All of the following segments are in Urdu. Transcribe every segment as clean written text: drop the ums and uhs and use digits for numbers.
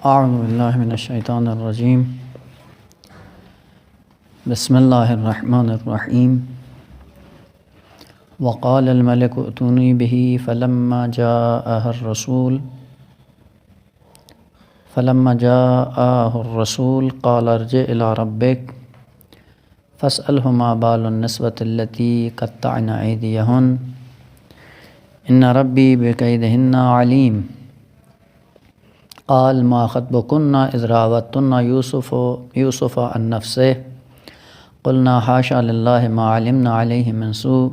اعوذ باللہ من الشیطان الرجیم بسم اللہ الرحمن الرحیم وقال الملک ائتونی بہ فلما جاءہ الرسول قال ارجع الی ربک فاسألہ ما بال النسوة التي قطعن ایدیہن ان ربی بکیدہن علیم قال ما خطبکن اذ راوتن یوسف عن نفسه قلنا حاشا للہ ما علمنا علیہ من سوء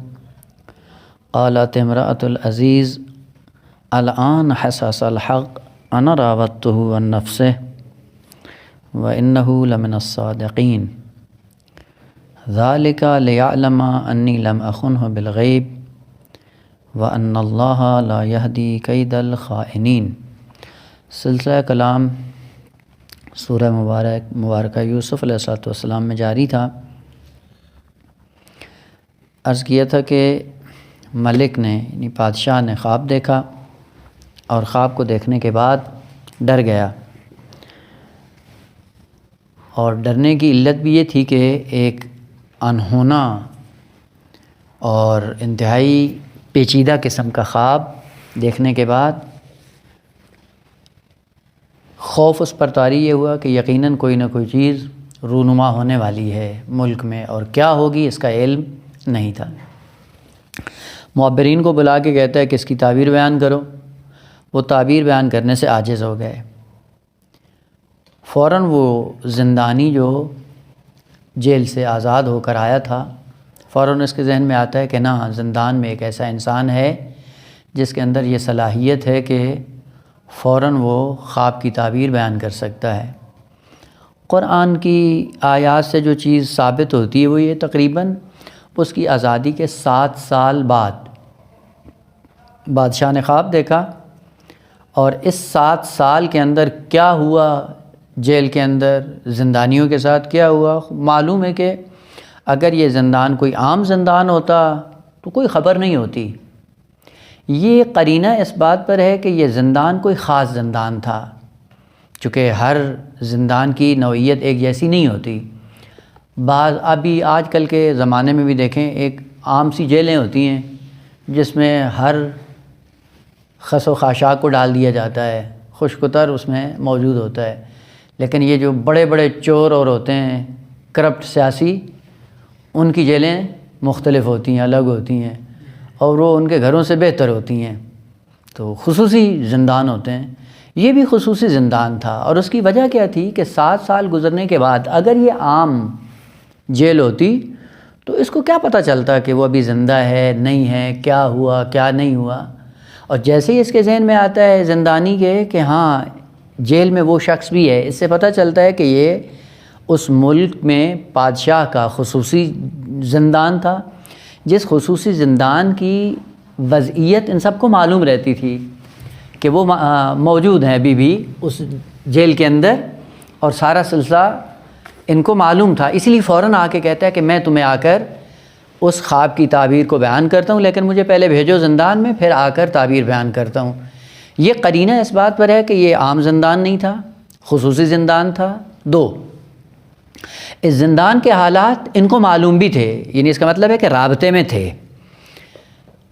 قالت امرأة العزیز الآن حسس الحق انا راودته عن نفسه وانه لمن الصادقین ذلك ليعلم انی لم اخنه بالغیب وان اللہ لا یہدی کید الخائنین۔ سلسلہ کلام سورہ مبارکہ یوسف علیہ السلام میں جاری تھا۔ عرض کیا تھا کہ ملک نے یعنی بادشاہ نے خواب دیکھا اور خواب کو دیکھنے کے بعد ڈر گیا، اور ڈرنے کی علت بھی یہ تھی کہ ایک انہونا اور انتہائی پیچیدہ قسم کا خواب دیکھنے کے بعد خوف اس پر طاری یہ ہوا کہ یقیناً کوئی نہ کوئی چیز رونما ہونے والی ہے ملک میں، اور کیا ہوگی اس کا علم نہیں تھا۔ معبرین کو بلا کے کہتا ہے کہ اس کی تعبیر بیان کرو۔ وہ تعبیر بیان کرنے سے عاجز ہو گئے۔ فوراً وہ زندانی جو جیل سے آزاد ہو کر آیا تھا، فوراً اس کے ذہن میں آتا ہے کہ نہ، زندان میں ایک ایسا انسان ہے جس کے اندر یہ صلاحیت ہے کہ فوراً وہ خواب کی تعبیر بیان کر سکتا ہے۔ قرآن کی آیات سے جو چیز ثابت ہوتی ہے وہ یہ تقریباً اس کی آزادی کے 7 سال بعد بادشاہ نے خواب دیکھا، اور اس 7 سال کے اندر کیا ہوا، جیل کے اندر زندانیوں کے ساتھ کیا ہوا، معلوم ہے کہ اگر یہ زندان کوئی عام زندان ہوتا تو کوئی خبر نہیں ہوتی۔ یہ قرینہ اس بات پر ہے کہ یہ زندان کوئی خاص زندان تھا، چونکہ ہر زندان کی نوعیت ایک جیسی نہیں ہوتی۔ بعض ابھی آج کل کے زمانے میں بھی دیکھیں، ایک عام سی جیلیں ہوتی ہیں جس میں ہر خس و خاشاک کو ڈال دیا جاتا ہے، خشکتر اس میں موجود ہوتا ہے، لیکن یہ جو بڑے بڑے چور اور ہوتے ہیں کرپٹ سیاسی، ان کی جیلیں مختلف ہوتی ہیں، الگ ہوتی ہیں، اور وہ ان کے گھروں سے بہتر ہوتی ہیں، تو خصوصی زندان ہوتے ہیں۔ یہ بھی خصوصی زندان تھا، اور اس کی وجہ کیا تھی کہ 7 سال گزرنے کے بعد اگر یہ عام جیل ہوتی تو اس کو کیا پتہ چلتا کہ وہ ابھی زندہ ہے نہیں ہے، کیا ہوا کیا نہیں ہوا۔ اور جیسے ہی اس کے ذہن میں آتا ہے زندانی کے کہ ہاں جیل میں وہ شخص بھی ہے، اس سے پتہ چلتا ہے کہ یہ اس ملک میں بادشاہ کا خصوصی زندان تھا، جس خصوصی زندان کی وضعیت ان سب کو معلوم رہتی تھی کہ وہ موجود ہیں ابھی بھی اس جیل کے اندر، اور سارا سلسلہ ان کو معلوم تھا۔ اس لیے فوراً آ کے کہتا ہے کہ میں تمہیں آ کر اس خواب کی تعبیر کو بیان کرتا ہوں، لیکن مجھے پہلے بھیجو زندان میں، پھر آ کر تعبیر بیان کرتا ہوں۔ یہ قرینہ اس بات پر ہے کہ یہ عام زندان نہیں تھا، خصوصی زندان تھا۔ 2، اس زندان کے حالات ان کو معلوم بھی تھے، یعنی اس کا مطلب ہے کہ رابطے میں تھے،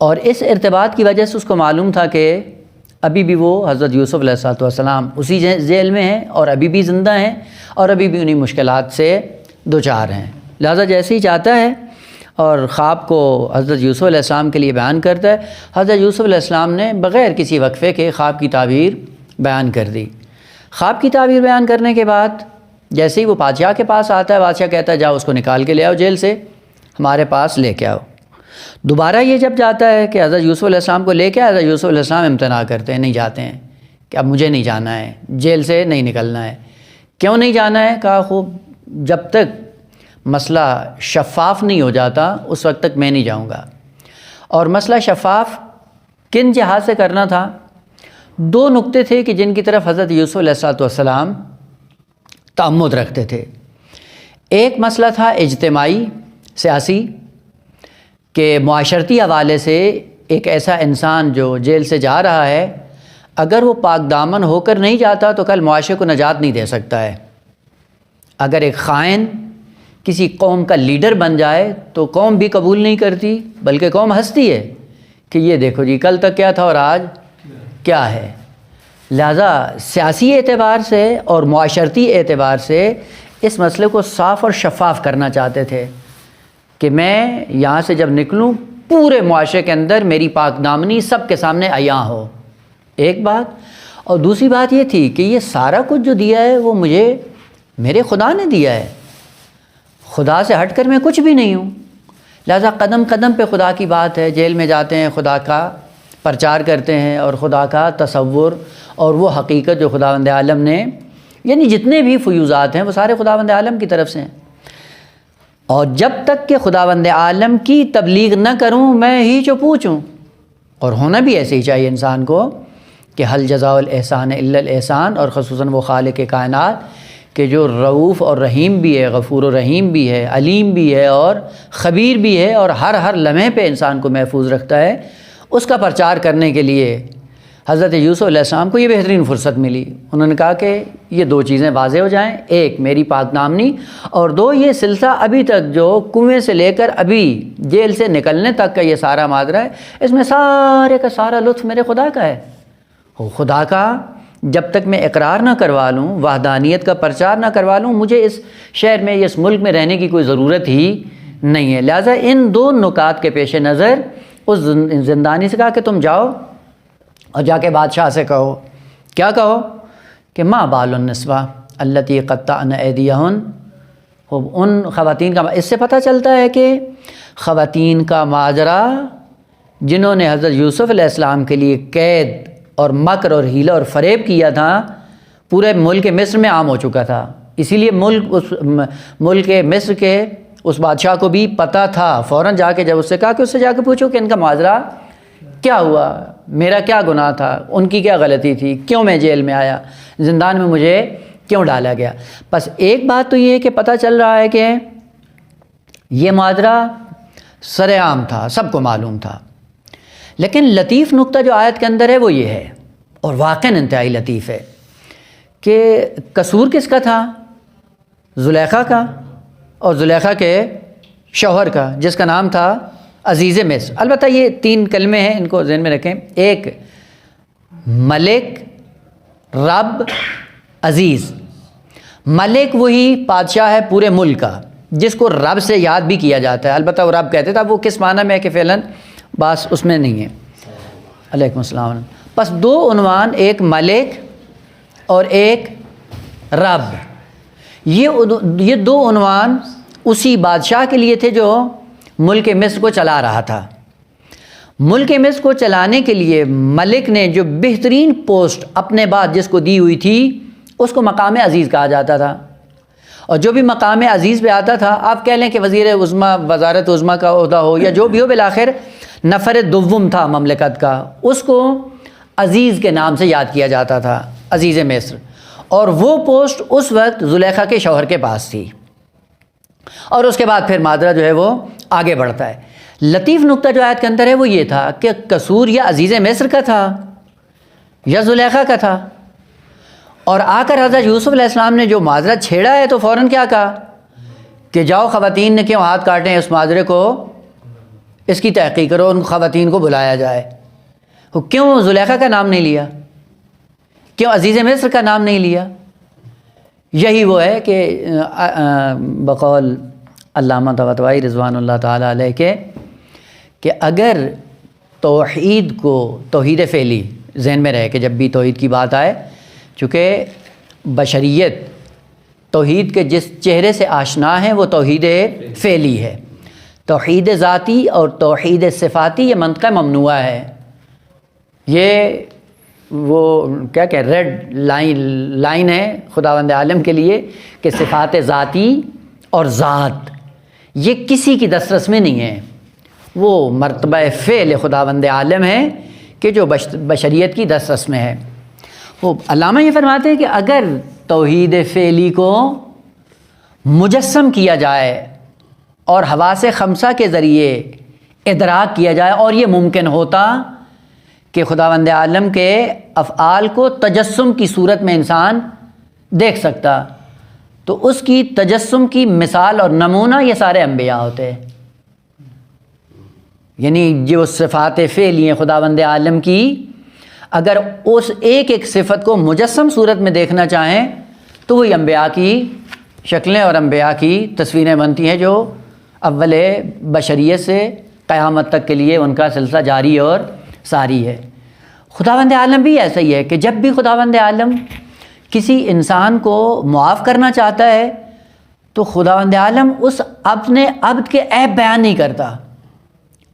اور اس ارتباط کی وجہ سے اس کو معلوم تھا کہ ابھی بھی وہ حضرت یوسف علیہ السلام اسی جیل میں ہیں، اور ابھی بھی زندہ ہیں، اور ابھی بھی انہیں مشکلات سے دوچار ہیں۔ لہٰذا جیسے ہی چاہتا ہے اور خواب کو حضرت یوسف علیہ السلام کے لیے بیان کرتا ہے، حضرت یوسف علیہ السلام نے بغیر کسی وقفے کے خواب کی تعبیر بیان کر دی۔ خواب کی تعبیر بیان کرنے کے بعد جیسے ہی وہ بادشاہ کے پاس آتا ہے، بادشاہ کہتا ہے جاؤ اس کو نکال کے لے آؤ جیل سے، ہمارے پاس لے کے آؤ۔ دوبارہ یہ جب جاتا ہے کہ حضرت یوسف علیہ السلام کو لے کے، حضرت یوسف علیہ السلام امتناع کرتے ہیں، نہیں جاتے ہیں کہ اب مجھے نہیں جانا ہے، جیل سے نہیں نکلنا ہے۔ کیوں نہیں جانا ہے؟ کہا خوب جب تک مسئلہ شفاف نہیں ہو جاتا اس وقت تک میں نہیں جاؤں گا۔ اور مسئلہ شفاف کن جہاز سے کرنا تھا؟ 2 نقطے تھے کہ جن کی طرف حضرت یوسف علیہ السلام تعمد رکھتے تھے۔ ایک مسئلہ تھا اجتماعی سیاسی، کہ معاشرتی حوالے سے ایک ایسا انسان جو جیل سے جا رہا ہے، اگر وہ پاک دامن ہو کر نہیں جاتا تو کل معاشرے کو نجات نہیں دے سکتا ہے۔ اگر ایک خائن کسی قوم کا لیڈر بن جائے تو قوم بھی قبول نہیں کرتی، بلکہ قوم ہنستی ہے کہ یہ دیکھو جی کل تک کیا تھا اور آج کیا ہے۔ لہذا سیاسی اعتبار سے اور معاشرتی اعتبار سے اس مسئلے کو صاف اور شفاف کرنا چاہتے تھے کہ میں یہاں سے جب نکلوں پورے معاشرے کے اندر میری پاک دامنی سب کے سامنے عیاں ہو، ایک بات۔ اور دوسری بات یہ تھی کہ یہ سارا کچھ جو دیا ہے وہ مجھے میرے خدا نے دیا ہے، خدا سے ہٹ کر میں کچھ بھی نہیں ہوں۔ لہذا قدم قدم پہ خدا کی بات ہے، جیل میں جاتے ہیں خدا کا پرچار کرتے ہیں اور خدا کا تصور اور وہ حقیقت جو خداوند عالم نے، یعنی جتنے بھی فیوزات ہیں وہ سارے خداوند عالم کی طرف سے ہیں۔ اور جب تک کہ خداوند عالم کی تبلیغ نہ کروں میں ہی جو پوچھوں، اور ہونا بھی ایسے ہی چاہیے انسان کو کہ حل جزاء الاحسان الا الاحسان، اور خصوصاً وہ خالق کائنات کہ جو رؤوف اور رحیم بھی ہے، غفور و رحیم بھی ہے، علیم بھی ہے اور خبیر بھی ہے، اور ہر لمحے پہ انسان کو محفوظ رکھتا ہے، اس کا پرچار کرنے کے لیے حضرت یوسف علیہ السلام کو یہ بہترین فرصت ملی۔ انہوں نے کہا کہ یہ دو چیزیں واضح ہو جائیں، ایک میری پاک دامنی، اور دو یہ سلسلہ ابھی تک جو کنویں سے لے کر ابھی جیل سے نکلنے تک کا یہ سارا ماجرا ہے، اس میں سارے کا سارا لطف میرے خدا کا ہے۔ خدا کا جب تک میں اقرار نہ کروا لوں، وحدانیت کا پرچار نہ کروا لوں، مجھے اس شہر میں اس ملک میں رہنے کی کوئی ضرورت ہی نہیں ہے۔ لہٰذا ان دو نکات کے پیش نظر اس زندانی سے کہا کہ تم جاؤ اور جا کے بادشاہ سے کہو، کیا کہو کہ ما بال النسوہ اللتی قطعن ایدیہن، ان خواتین کا، اس سے پتہ چلتا ہے کہ خواتین کا ماجرا جنہوں نے حضرت یوسف علیہ السلام کے لیے قید اور مکر اور حیلہ اور فریب کیا تھا پورے ملک مصر میں عام ہو چکا تھا۔ اسی لیے ملک مصر کے اس بادشاہ کو بھی پتہ تھا، فوراً جا کے جب اس سے کہا کہ اس سے جا کے پوچھو کہ ان کا ماجرا کیا ہوا، میرا کیا گناہ تھا، ان کی کیا غلطی تھی، کیوں میں جیل میں آیا، زندان میں مجھے کیوں ڈالا گیا۔ بس ایک بات تو یہ ہے کہ پتہ چل رہا ہے کہ یہ ماجرا سر عام تھا، سب کو معلوم تھا، لیکن لطیف نقطہ جو آیت کے اندر ہے وہ یہ ہے، اور واقعاً انتہائی لطیف ہے، کہ قصور کس کا تھا؟ زلیخا کا، اور زلیخا کے شوہر کا جس کا نام تھا عزیز مصر۔ البتہ یہ تین کلمے ہیں، ان کو ذہن میں رکھیں، ایک ملک، رب، عزیز۔ ملک وہی بادشاہ ہے پورے ملک کا جس کو رب سے یاد بھی کیا جاتا ہے، البتہ وہ رب کہتے تھا، وہ کس معنی میں ہے کہ فعلاً بس اس میں نہیں ہے۔ علیکم السلام۔ بس دو عنوان، ایک ملک اور ایک رب، یہ دو عنوان اسی بادشاہ کے لیے تھے جو ملک مصر کو چلا رہا تھا۔ ملک مصر کو چلانے کے لیے ملک نے جو بہترین پوسٹ اپنے بعد جس کو دی ہوئی تھی اس کو مقام عزیز کہا جاتا تھا، اور جو بھی مقام عزیز پہ آتا تھا، آپ کہہ لیں کہ وزیر عظمیٰ، وزارت عظمیٰ کا عہدہ ہو یا جو بھی ہو، بالآخر نفر دوم تھا مملکت کا، اس کو عزیز کے نام سے یاد کیا جاتا تھا، عزیز مصر، اور وہ پوسٹ اس وقت زلیخا کے شوہر کے پاس تھی۔ اور اس کے بعد پھر ماجرا جو ہے وہ آگے بڑھتا ہے۔ لطیف نقطہ جو آیت کے اندر ہے وہ یہ تھا کہ قصور یا عزیز مصر کا تھا یا زلیخا کا تھا، اور آ کر حضرت یوسف علیہ السلام نے جو ماجرا چھیڑا ہے تو فوراً کیا کہا کہ جاؤ خواتین نے کیوں ہاتھ کاٹے ہیں، اس ماجرے کو، اس کی تحقیق کرو، ان خواتین کو بلایا جائے۔ کیوں زلیخا کا نام نہیں لیا، کیوں عزیز مصر کا نام نہیں لیا؟ یہی وہ ہے کہ بقول علامہ طباطبائی رضوان اللہ تعالیٰ علیہ کے کہ اگر توحید کو، توحید فعلی ذہن میں رہے کہ جب بھی توحید کی بات آئے، چونکہ بشریت توحید کے جس چہرے سے آشنا ہے وہ توحید فعلی ہے، توحید ذاتی اور توحید صفاتی یہ منطقہ ممنوع ہے، یہ وہ کیا کہ ریڈ لائن ہے خداوند عالم کے لیے کہ صفات ذاتی اور ذات یہ کسی کی دسترس میں نہیں ہے، وہ مرتبہ فعل خداوند عالم ہے کہ جو بشریت کی دسترس میں ہے۔ وہ علامہ یہ فرماتے ہیں کہ اگر توحید فعلی کو مجسم کیا جائے اور حواس خمسہ کے ذریعے ادراک کیا جائے، اور یہ ممکن ہوتا کہ خداوند عالم کے افعال کو تجسم کی صورت میں انسان دیکھ سکتا، تو اس کی تجسم کی مثال اور نمونہ یہ سارے انبیاء ہوتے ہیں. یعنی جو صفات فعلی ہیں خداوند عالم کی، اگر اس ایک ایک صفت کو مجسم صورت میں دیکھنا چاہیں تو وہی انبیاء کی شکلیں اور انبیاء کی تصویریں بنتی ہیں جو اول بشریت سے قیامت تک کے لیے ان کا سلسلہ جاری اور ساری ہے. خداوند عالم بھی ایسا ہی ہے کہ جب بھی خداوند عالم کسی انسان کو معاف کرنا چاہتا ہے تو خداوند عالم اس اپنے عبد کے عیب بیان نہیں کرتا،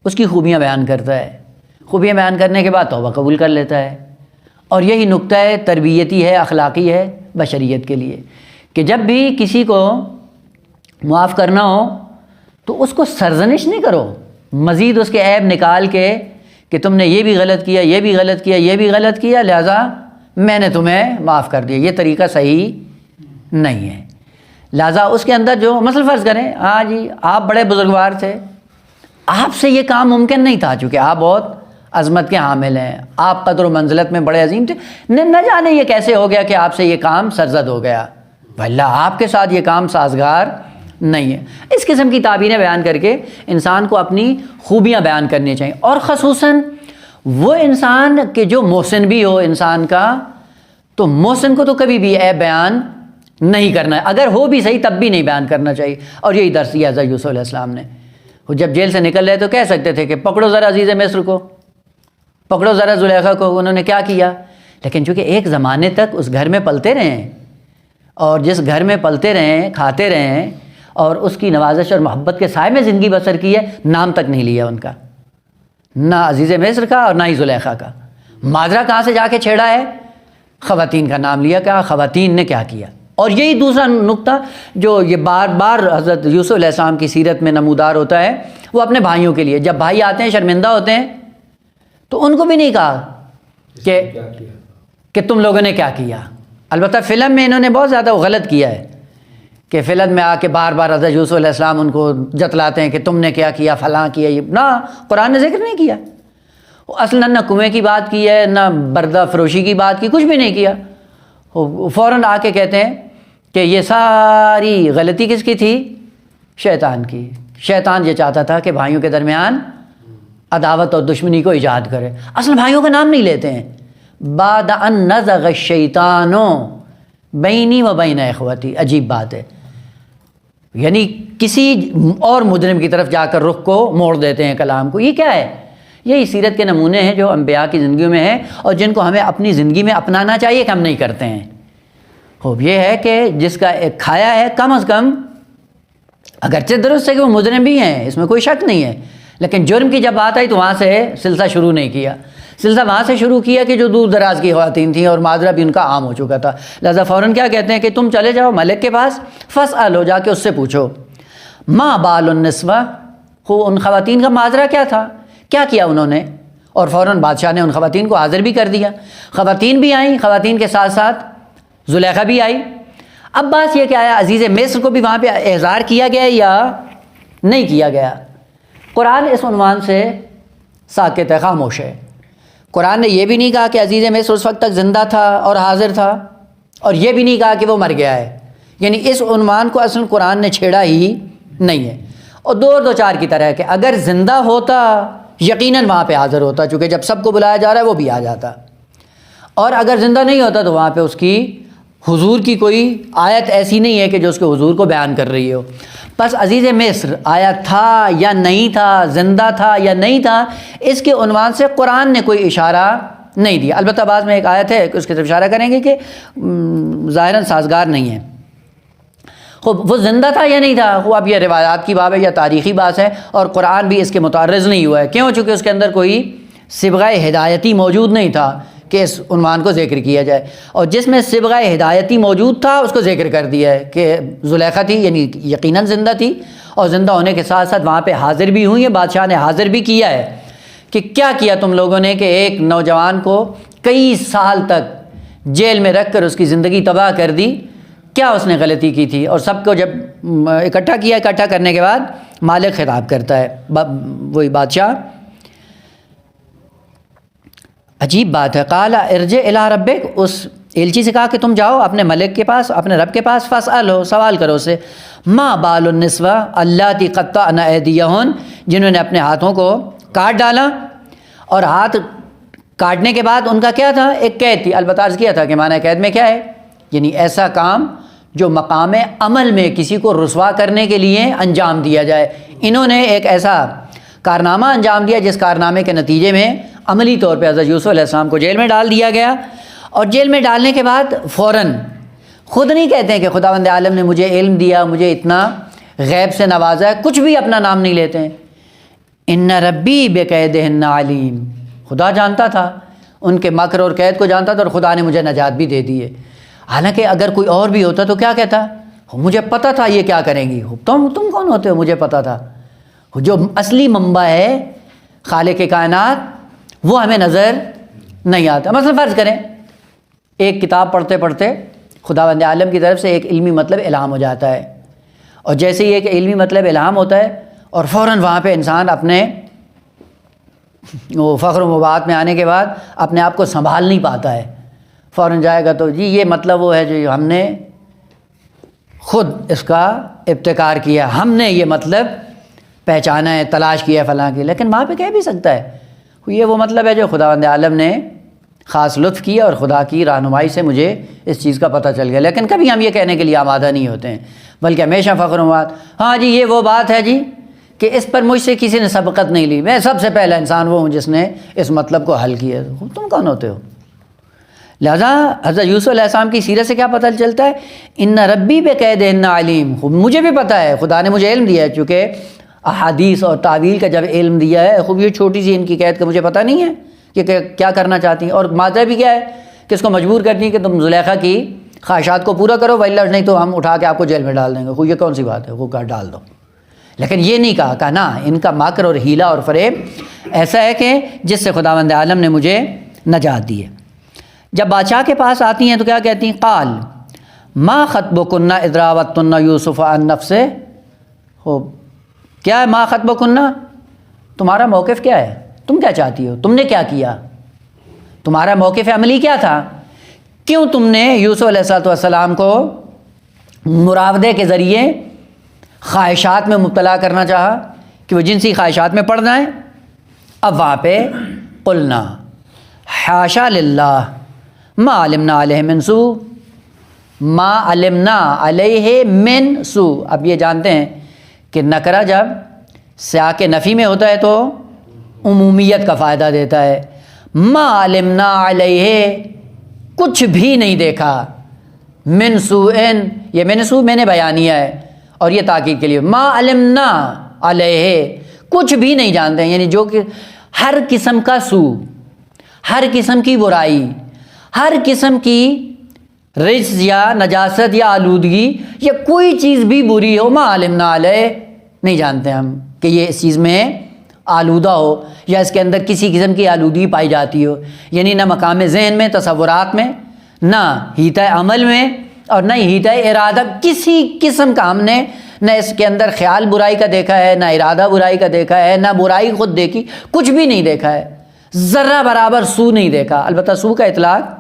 اس کی خوبیاں بیان کرتا ہے. خوبیاں بیان کرنے کے بعد توبہ قبول کر لیتا ہے. اور یہی نقطہ تربیتی ہے، اخلاقی ہے بشریت کے لیے، کہ جب بھی کسی کو معاف کرنا ہو تو اس کو سرزنش نہیں کرو، مزید اس کے عیب نکال کے کہ تم نے یہ بھی غلط کیا، یہ بھی غلط کیا، یہ بھی غلط کیا، لہٰذا میں نے تمہیں معاف کر دیا. یہ طریقہ صحیح نہیں ہے. لہٰذا اس کے اندر جو مثلا فرض کریں، ہاں جی آپ بڑے بزرگوار تھے، آپ سے یہ کام ممکن نہیں تھا چونکہ آپ بہت عظمت کے حامل ہیں، آپ قدر و منزلت میں بڑے عظیم تھے، نہ جانے یہ کیسے ہو گیا کہ آپ سے یہ کام سرزد ہو گیا، واللہ آپ کے ساتھ یہ کام سازگار نہیں ہے. اس قسم کی تعبیریں بیان کر کے انسان کو اپنی خوبیاں بیان کرنی چاہیے. اور خصوصاً وہ انسان کہ جو محسن بھی ہو انسان کا، تو محسن کو تو کبھی بھی عیب بیان نہیں کرنا ہے، اگر ہو بھی صحیح تب بھی نہیں بیان کرنا چاہیے. اور یہی درس دیا حضرت یوسف علیہ السلام نے. وہ جب جیل سے نکل رہے تو کہہ سکتے تھے کہ پکڑو ذرا عزیز مصر کو، پکڑو ذرا زلیخا کو. انہوں نے کیا کیا؟ لیکن چونکہ ایک زمانے تک اس گھر میں پلتے رہے ہیں، اور جس گھر میں پلتے رہے ہیں، کھاتے رہے ہیں، اور اس کی نوازش اور محبت کے سائے میں زندگی بسر کی ہے، نام تک نہیں لیا ان کا، نہ عزیز مصر کا اور نہ ہی زلیخا کا. ماجرا کہاں سے جا کے چھیڑا ہے؟ خواتین کا نام لیا. کیا خواتین نے کیا کیا؟ اور یہی دوسرا نقطہ جو یہ بار بار حضرت یوسف علیہ السلام کی سیرت میں نمودار ہوتا ہے، وہ اپنے بھائیوں کے لیے. جب بھائی آتے ہیں شرمندہ ہوتے ہیں تو ان کو بھی نہیں کہا کہ تم لوگوں نے کیا کیا. البتہ فلم میں انہوں نے بہت زیادہ وہ غلط کیا ہے کہ فلم میں آ کے بار بار حضرت یوسف علیہ السلام ان کو جتلاتے ہیں کہ تم نے کیا کیا، فلاں کیا. یہ نہ قرآن نے ذکر نہیں کیا. اصلا نہ کنویں کی بات کی ہے، نہ بردہ فروشی کی بات کی، کچھ بھی نہیں کیا. فوراً آ کے کہتے ہیں کہ یہ ساری غلطی کس کی تھی؟ شیطان کی. شیطان یہ چاہتا تھا کہ بھائیوں کے درمیان عداوت اور دشمنی کو ایجاد کرے. اصل بھائیوں کا نام نہیں لیتے ہیں. بعد ان نزغ الشیطان بینی و بین اخوتی. عجیب بات ہے، یعنی کسی اور مجرم کی طرف جا کر رخ کو موڑ دیتے ہیں کلام کو. یہ کیا ہے؟ یہی سیرت کے نمونے ہیں جو انبیاء کی زندگیوں میں ہیں اور جن کو ہمیں اپنی زندگی میں اپنانا چاہیے کہ ہم نہیں کرتے ہیں. خوب یہ ہے کہ جس کا ایک کھایا ہے، کم از کم اگرچہ درست ہے کہ وہ مجرم بھی ہیں، اس میں کوئی شک نہیں ہے، لیکن جرم کی جب بات آئی تو وہاں سے سلسلہ شروع نہیں کیا. سلسلہ وہاں سے شروع کیا کہ جو دور دراز کی خواتین تھیں اور ماجرا بھی ان کا عام ہو چکا تھا. لہذا فوراً کیا کہتے ہیں کہ تم چلے جاؤ ملک کے پاس، فاسألو، جا کے اس سے پوچھو، ما بال النسوہ، ان خواتین کا ماجرا کیا تھا، کیا کیا انہوں نے. اور فوراً بادشاہ نے ان خواتین کو حاضر بھی کر دیا. خواتین بھی آئیں، خواتین کے ساتھ ساتھ زلیخا بھی آئی. اب بات یہ کہ آیا عزیز مصر کو بھی وہاں پہ احضار کیا گیا یا نہیں کیا گیا؟ قرآن اس عنوان سے ساکت ہے، خاموش ہے. قرآن نے یہ بھی نہیں کہا کہ عزیز مصر اس وقت تک زندہ تھا اور حاضر تھا، اور یہ بھی نہیں کہا کہ وہ مر گیا ہے. یعنی اس عنوان کو اصل قرآن نے چھیڑا ہی نہیں ہے. اور دو چار کی طرح ہے کہ اگر زندہ ہوتا یقیناً وہاں پہ حاضر ہوتا، چونکہ جب سب کو بلایا جا رہا ہے وہ بھی آ جاتا. اور اگر زندہ نہیں ہوتا تو وہاں پہ اس کی حضور کی کوئی آیت ایسی نہیں ہے کہ جو اس کے حضور کو بیان کر رہی ہو. بس عزیز مصر آیا تھا یا نہیں تھا، زندہ تھا یا نہیں تھا، اس کے عنوان سے قرآن نے کوئی اشارہ نہیں دیا. البتہ بعض میں ایک آیت ہے اس کی طرف اشارہ کریں گے کہ ظاہراً سازگار نہیں ہے. خوب وہ زندہ تھا یا نہیں تھا، وہ اب یہ روایات کی باب ہے یا تاریخی بات ہے، اور قرآن بھی اس کے متعرض نہیں ہوا ہے. کیوں؟ چونکہ اس کے اندر کوئی صبغہ ہدایتی موجود نہیں تھا کہ اس عنوان کو ذکر کیا جائے. اور جس میں صبغہ ہدایتی موجود تھا اس کو ذکر کر دیا ہے کہ زلیخا تھی، یعنی یقیناً زندہ تھی، اور زندہ ہونے کے ساتھ ساتھ وہاں پہ حاضر بھی ہوئی ہیں. بادشاہ نے حاضر بھی کیا ہے کہ کیا کیا تم لوگوں نے کہ ایک نوجوان کو کئی سال تک جیل میں رکھ کر اس کی زندگی تباہ کر دی، کیا اس نے غلطی کی تھی. اور سب کو جب اکٹھا کیا، اکٹھا کرنے کے بعد مالک خطاب کرتا ہے، وہی بادشاہ، عجیب بات ہے. قال ارجع الی ربک، اس ایلچی سے کہا کہ تم جاؤ اپنے ملک کے پاس، اپنے رب کے پاس، فاسألہ، سوال کرو اسے، ما بال النسوہ اللاتی قطعن ایدیہن، جنہوں نے اپنے ہاتھوں کو کاٹ ڈالا. اور ہاتھ کاٹنے کے بعد ان کا کیا تھا؟ ایک قید تھی. البتہ عرض کیا تھا کہ معنی قید میں کیا ہے، یعنی ایسا کام جو مقام عمل میں کسی کو رسوا کرنے کے لیے انجام دیا جائے. انہوں نے ایک ایسا کارنامہ انجام دیا جس کارنامے کے نتیجے میں عملی طور پہ حضرت یوسف علیہ السلام کو جیل میں ڈال دیا گیا. اور جیل میں ڈالنے کے بعد فوراً خود نہیں کہتے ہیں کہ خداوند عالم نے مجھے علم دیا، مجھے اتنا غیب سے نوازا ہے، کچھ بھی اپنا نام نہیں لیتے ہیں. ان ربی بکیدہن علیم، خدا جانتا تھا ان کے مکر اور قید کو جانتا تھا، اور خدا نے مجھے نجات بھی دے دی ہے. حالانکہ اگر کوئی اور بھی ہوتا تو کیا کہتا؟ مجھے پتہ تھا یہ کیا کریں گی. تم کون ہوتے ہو؟ مجھے پتہ تھا. جو اصلی منبع ہے خالق کائنات وہ ہمیں نظر نہیں آتا. مثلا فرض کریں ایک کتاب پڑھتے پڑھتے خداوند عالم کی طرف سے ایک علمی مطلب الہام ہو جاتا ہے، اور جیسے ہی ایک علمی مطلب الہام ہوتا ہے اور فوراً وہاں پہ انسان اپنے وہ فخر و مباحت میں آنے کے بعد اپنے آپ کو سنبھال نہیں پاتا ہے، فوراً جائے گا تو جی یہ مطلب وہ ہے جو ہم نے خود اس کا ابتکار کیا، ہم نے یہ مطلب پہچانا ہے، تلاش کیا ہے فلاں کی. لیکن وہاں پہ کہہ بھی سکتا ہے یہ وہ مطلب ہے جو خداوند عالم نے خاص لطف کیا اور خدا کی رہنمائی سے مجھے اس چیز کا پتہ چل گیا. لیکن کبھی ہم یہ کہنے کے لیے آمادہ نہیں ہوتے ہیں، بلکہ ہمیشہ فخر و بات، ہاں جی یہ وہ بات ہے جی کہ اس پر مجھ سے کسی نے سبقت نہیں لی، میں سب سے پہلا انسان وہ ہوں جس نے اس مطلب کو حل کیا. تم کون ہوتے ہو؟ لہذا حضرت یوسف علیہ السلام کی سیرت سے کیا پتہ چلتا ہے؟ ان ربی بکیدہن علیم، مجھے بھی پتہ ہے، خدا نے مجھے علم دیا ہے. چونکہ احادیث اور تعویل کا جب علم دیا ہے، خوب یہ چھوٹی سی ان کی قید کا مجھے پتہ نہیں ہے کہ کیا کرنا چاہتی ہیں، اور ماضی بھی کیا ہے کہ اس کو مجبور کرتی ہیں کہ تم زلیخا کی خواہشات کو پورا کرو، وإلا نہیں تو ہم اٹھا کے آپ کو جیل میں ڈال دیں گے. یہ کون سی بات ہے؟ وہ کہا ڈال دو. لیکن یہ نہیں کہا نا، ان کا مکر اور ہیلا اور فریب ایسا ہے کہ جس سے خداوند عالم نے مجھے نجات دی ہے. جب بادشاہ کے پاس آتی ہیں تو کیا کہتی ہیں؟ قال ما خطبکن اذ راوتن یوسف عن نفسہ. کیا ہے ما خطبکن؟ تمہارا موقف کیا ہے؟ تم کیا چاہتی ہو؟ تم نے کیا کیا؟ تمہارا موقف عملی کیا تھا؟ کیوں تم نے یوسف علیہ السلام کو مراودے کے ذریعے خواہشات میں مبتلا کرنا چاہا کہ وہ جنسی خواہشات میں پڑ جائیں؟ اب وہاں پہ قلنا حاشا للہ ما علمنا علیہ من سوء، ما علمنا علیہ من سوء. اب یہ جانتے ہیں کہ نکرہ جب سیاق نفی میں ہوتا ہے تو عمومیت کا فائدہ دیتا ہے. ما علمنا علیہ، کچھ بھی نہیں دیکھا، من سوء، یہ من سوء میں نے بیانیہ ہے اور یہ تاکید کے لیے، ما علمنا علیہ، کچھ بھی نہیں جانتے ہیں، یعنی جو کہ ہر قسم کا سوء، ہر قسم کی برائی، ہر قسم کی رجس یا نجاست یا آلودگی یا کوئی چیز بھی بری ہو، ما علمنا علیہ، نہیں جانتے ہم کہ یہ اس چیز میں آلودہ ہو یا اس کے اندر کسی قسم کی آلودگی پائی جاتی ہو. یعنی نہ مقام ذہن میں، تصورات میں، نہ ہیتہ عمل میں، اور نہ ہیتہ ارادہ، کسی قسم کا ہم نے نہ اس کے اندر خیال برائی کا دیکھا ہے، نہ ارادہ برائی کا دیکھا ہے، نہ برائی خود دیکھی، کچھ بھی نہیں دیکھا ہے، ذرہ برابر سو نہیں دیکھا. البتہ سو کا اطلاق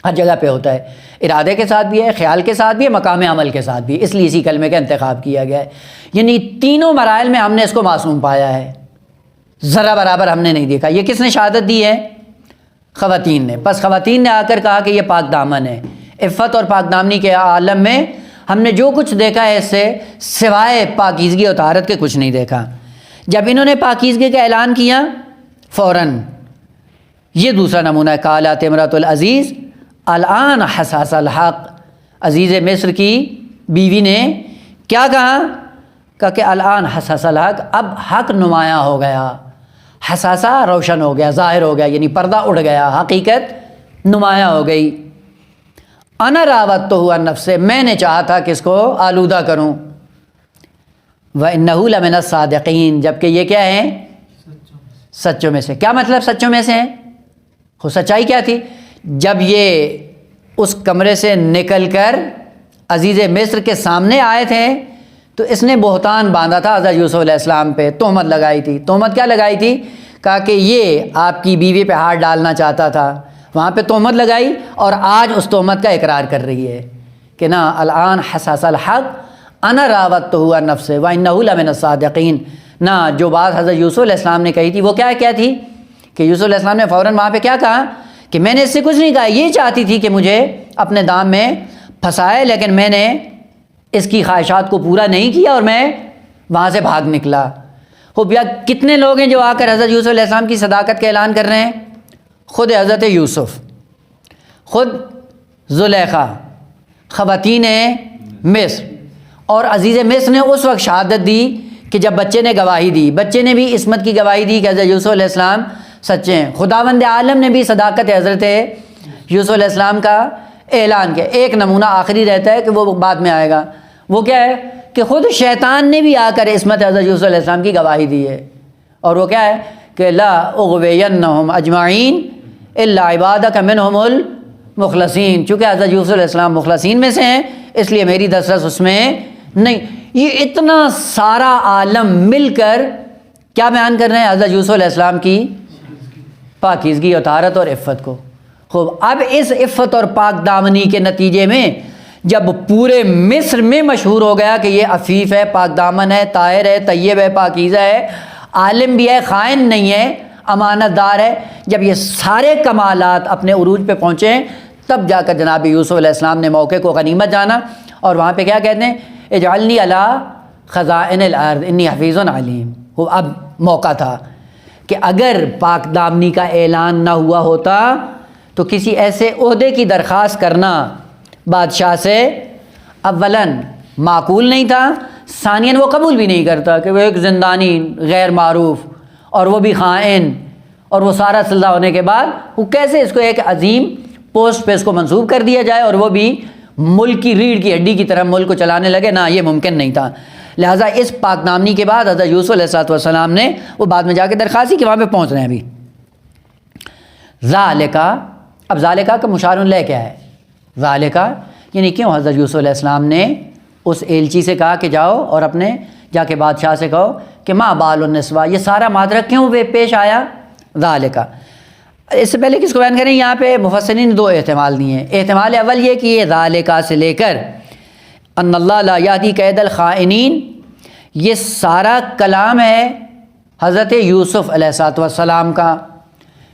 ہر جگہ پہ ہوتا ہے، ارادے کے ساتھ بھی ہے، خیال کے ساتھ بھی ہے، مقام عمل کے ساتھ بھی، اس لیے اسی کلمے کا انتخاب کیا گیا ہے. یعنی تینوں مراحل میں ہم نے اس کو معصوم پایا ہے، ذرہ برابر ہم نے نہیں دیکھا. یہ کس نے شہادت دی ہے؟ خواتین نے. بس خواتین نے آ کر کہا کہ یہ پاک دامن ہے. عفت اور پاک دامنی کے عالم میں ہم نے جو کچھ دیکھا ہے اس سے سوائے پاکیزگی اور طہارت کے کچھ نہیں دیکھا. جب انہوں نے پاکیزگی کا اعلان کیا فوراً، یہ دوسرا نمونہ ہے. قالت امرأۃ العزیز الآن حساس الحق، عزیز مصر کی بیوی نے کیا کہا کہ الآن حساس الحق، اب حق نمایاں ہو گیا، حساسہ روشن ہو گیا، ظاہر ہو گیا، یعنی پردہ اڑ گیا، حقیقت نمایاں ہو گئی. انا راودتہ عن نفسہ، میں نے چاہا تھا کہ اس کو آلودہ کروں. وانہ لمن الصادقین، جبکہ یہ کیا ہے؟ سچوں میں سے. کیا مطلب سچوں میں سے ہیں؟ خود سچائی کیا تھی؟ جب یہ اس کمرے سے نکل کر عزیز مصر کے سامنے آئے تھے تو اس نے بہتان باندھا تھا حضرت یوسف علیہ السلام پہ، تہمت لگائی تھی. تہمت کیا لگائی تھی؟ کہا کہ یہ آپ کی بیوی پہ ہاتھ ڈالنا چاہتا تھا، وہاں پہ تہمت لگائی اور آج اس تہمت کا اقرار کر رہی ہے کہ نا الآن حسس الحق انا راودتہ عن نفسہ وانہ لمن الصادقین. نا جو بات حضرت یوسف علیہ السلام نے کہی تھی وہ کیا تھی کہ یوسف علیہ السلام نے فوراً وہاں پہ کیا کہا کہ میں نے اس سے کچھ نہیں کہا، یہ چاہتی تھی کہ مجھے اپنے دام میں پھنسائے، لیکن میں نے اس کی خواہشات کو پورا نہیں کیا اور میں وہاں سے بھاگ نکلا. ہو بیا کتنے لوگ ہیں جو آ کر حضرت یوسف علیہ السلام کی صداقت کا اعلان کر رہے ہیں؟ خود حضرت یوسف، خود زلیخا، خواتین مصر، اور عزیز مصر نے اس وقت شہادت دی کہ جب بچے نے گواہی دی، بچے نے بھی عصمت کی گواہی دی کہ حضرت یوسف علیہ السلام سچے ہیں. خداوند عالم نے بھی صداقت حضرت یوسف علیہ السلام کا اعلان کیا. ایک نمونہ آخری رہتا ہے کہ وہ بعد میں آئے گا، وہ کیا ہے کہ خود شیطان نے بھی آ کر عصمت حضرت یوسف علیہ السلام کی گواہی دی ہے، اور وہ کیا ہے کہ لا اغوینہم اجمعین الا عبادک منہم المخلصین. چونکہ حضرت یوسف علیہ السلام مخلصین میں سے ہیں اس لیے میری دسترس اس میں نہیں. یہ اتنا سارا عالم مل کر کیا بیان کر رہے ہیں؟ حضرت یوسف علیہ السلام کی پاکیزگی اور طہارت اور عفت کو. خوب، اب اس عفت اور پاک دامنی کے نتیجے میں جب پورے مصر میں مشہور ہو گیا کہ یہ عفیف ہے، پاک دامن ہے، طاہر ہے، طیب ہے، پاکیزہ ہے، عالم بھی ہے، خائن نہیں ہے، امانت دار ہے، جب یہ سارے کمالات اپنے عروج پہ پہنچے تب جا کر جناب یوسف علیہ السلام نے موقع کو غنیمت جانا اور وہاں پہ کیا کہتے ہیں؟ اجعلنی علی خزائن الارض انی حفیظ علیم. وہ اب موقع تھا کہ اگر پاک دامنی کا اعلان نہ ہوا ہوتا تو کسی ایسے عہدے کی درخواست کرنا بادشاہ سے اولاً معقول نہیں تھا، ثانیاً وہ قبول بھی نہیں کرتا کہ وہ ایک زندانی غیر معروف اور وہ بھی خائن اور وہ سارا سلسلہ ہونے کے بعد وہ کیسے اس کو ایک عظیم پوسٹ پہ اس کو منصوب کر دیا جائے اور وہ بھی ملک کی ریڑھ کی ہڈی کی طرح ملک کو چلانے لگے. نہ، یہ ممکن نہیں تھا. لہٰذا اس پاک دامنی کے بعد حضرت یوسف علیہ السلام نے وہ بعد میں جا کے درخواست کہ وہاں پہ پہنچ رہے ہیں ابھی. ذالکا، اب ذالکا کا مشار الیہ کیا ہے؟ ذالکا یعنی کیوں حضرت یوسف علیہ السلام نے اس ایلچی سے کہا کہ جاؤ اور اپنے جا کے بادشاہ سے کہو کہ ما بال النسوہ، یہ سارا مادرہ کیوں پیش آیا؟ ذالکا. اس سے پہلے کس کو بیان کریں؟ یہاں پہ مفسرین نے دو احتمال دیے ہیں. احتمال اول یہ کہ یہ ذالکا سے لے کر ان اللہ لا یہدی کید الخائنین، یہ سارا کلام ہے حضرت یوسف علیہ السلام کا.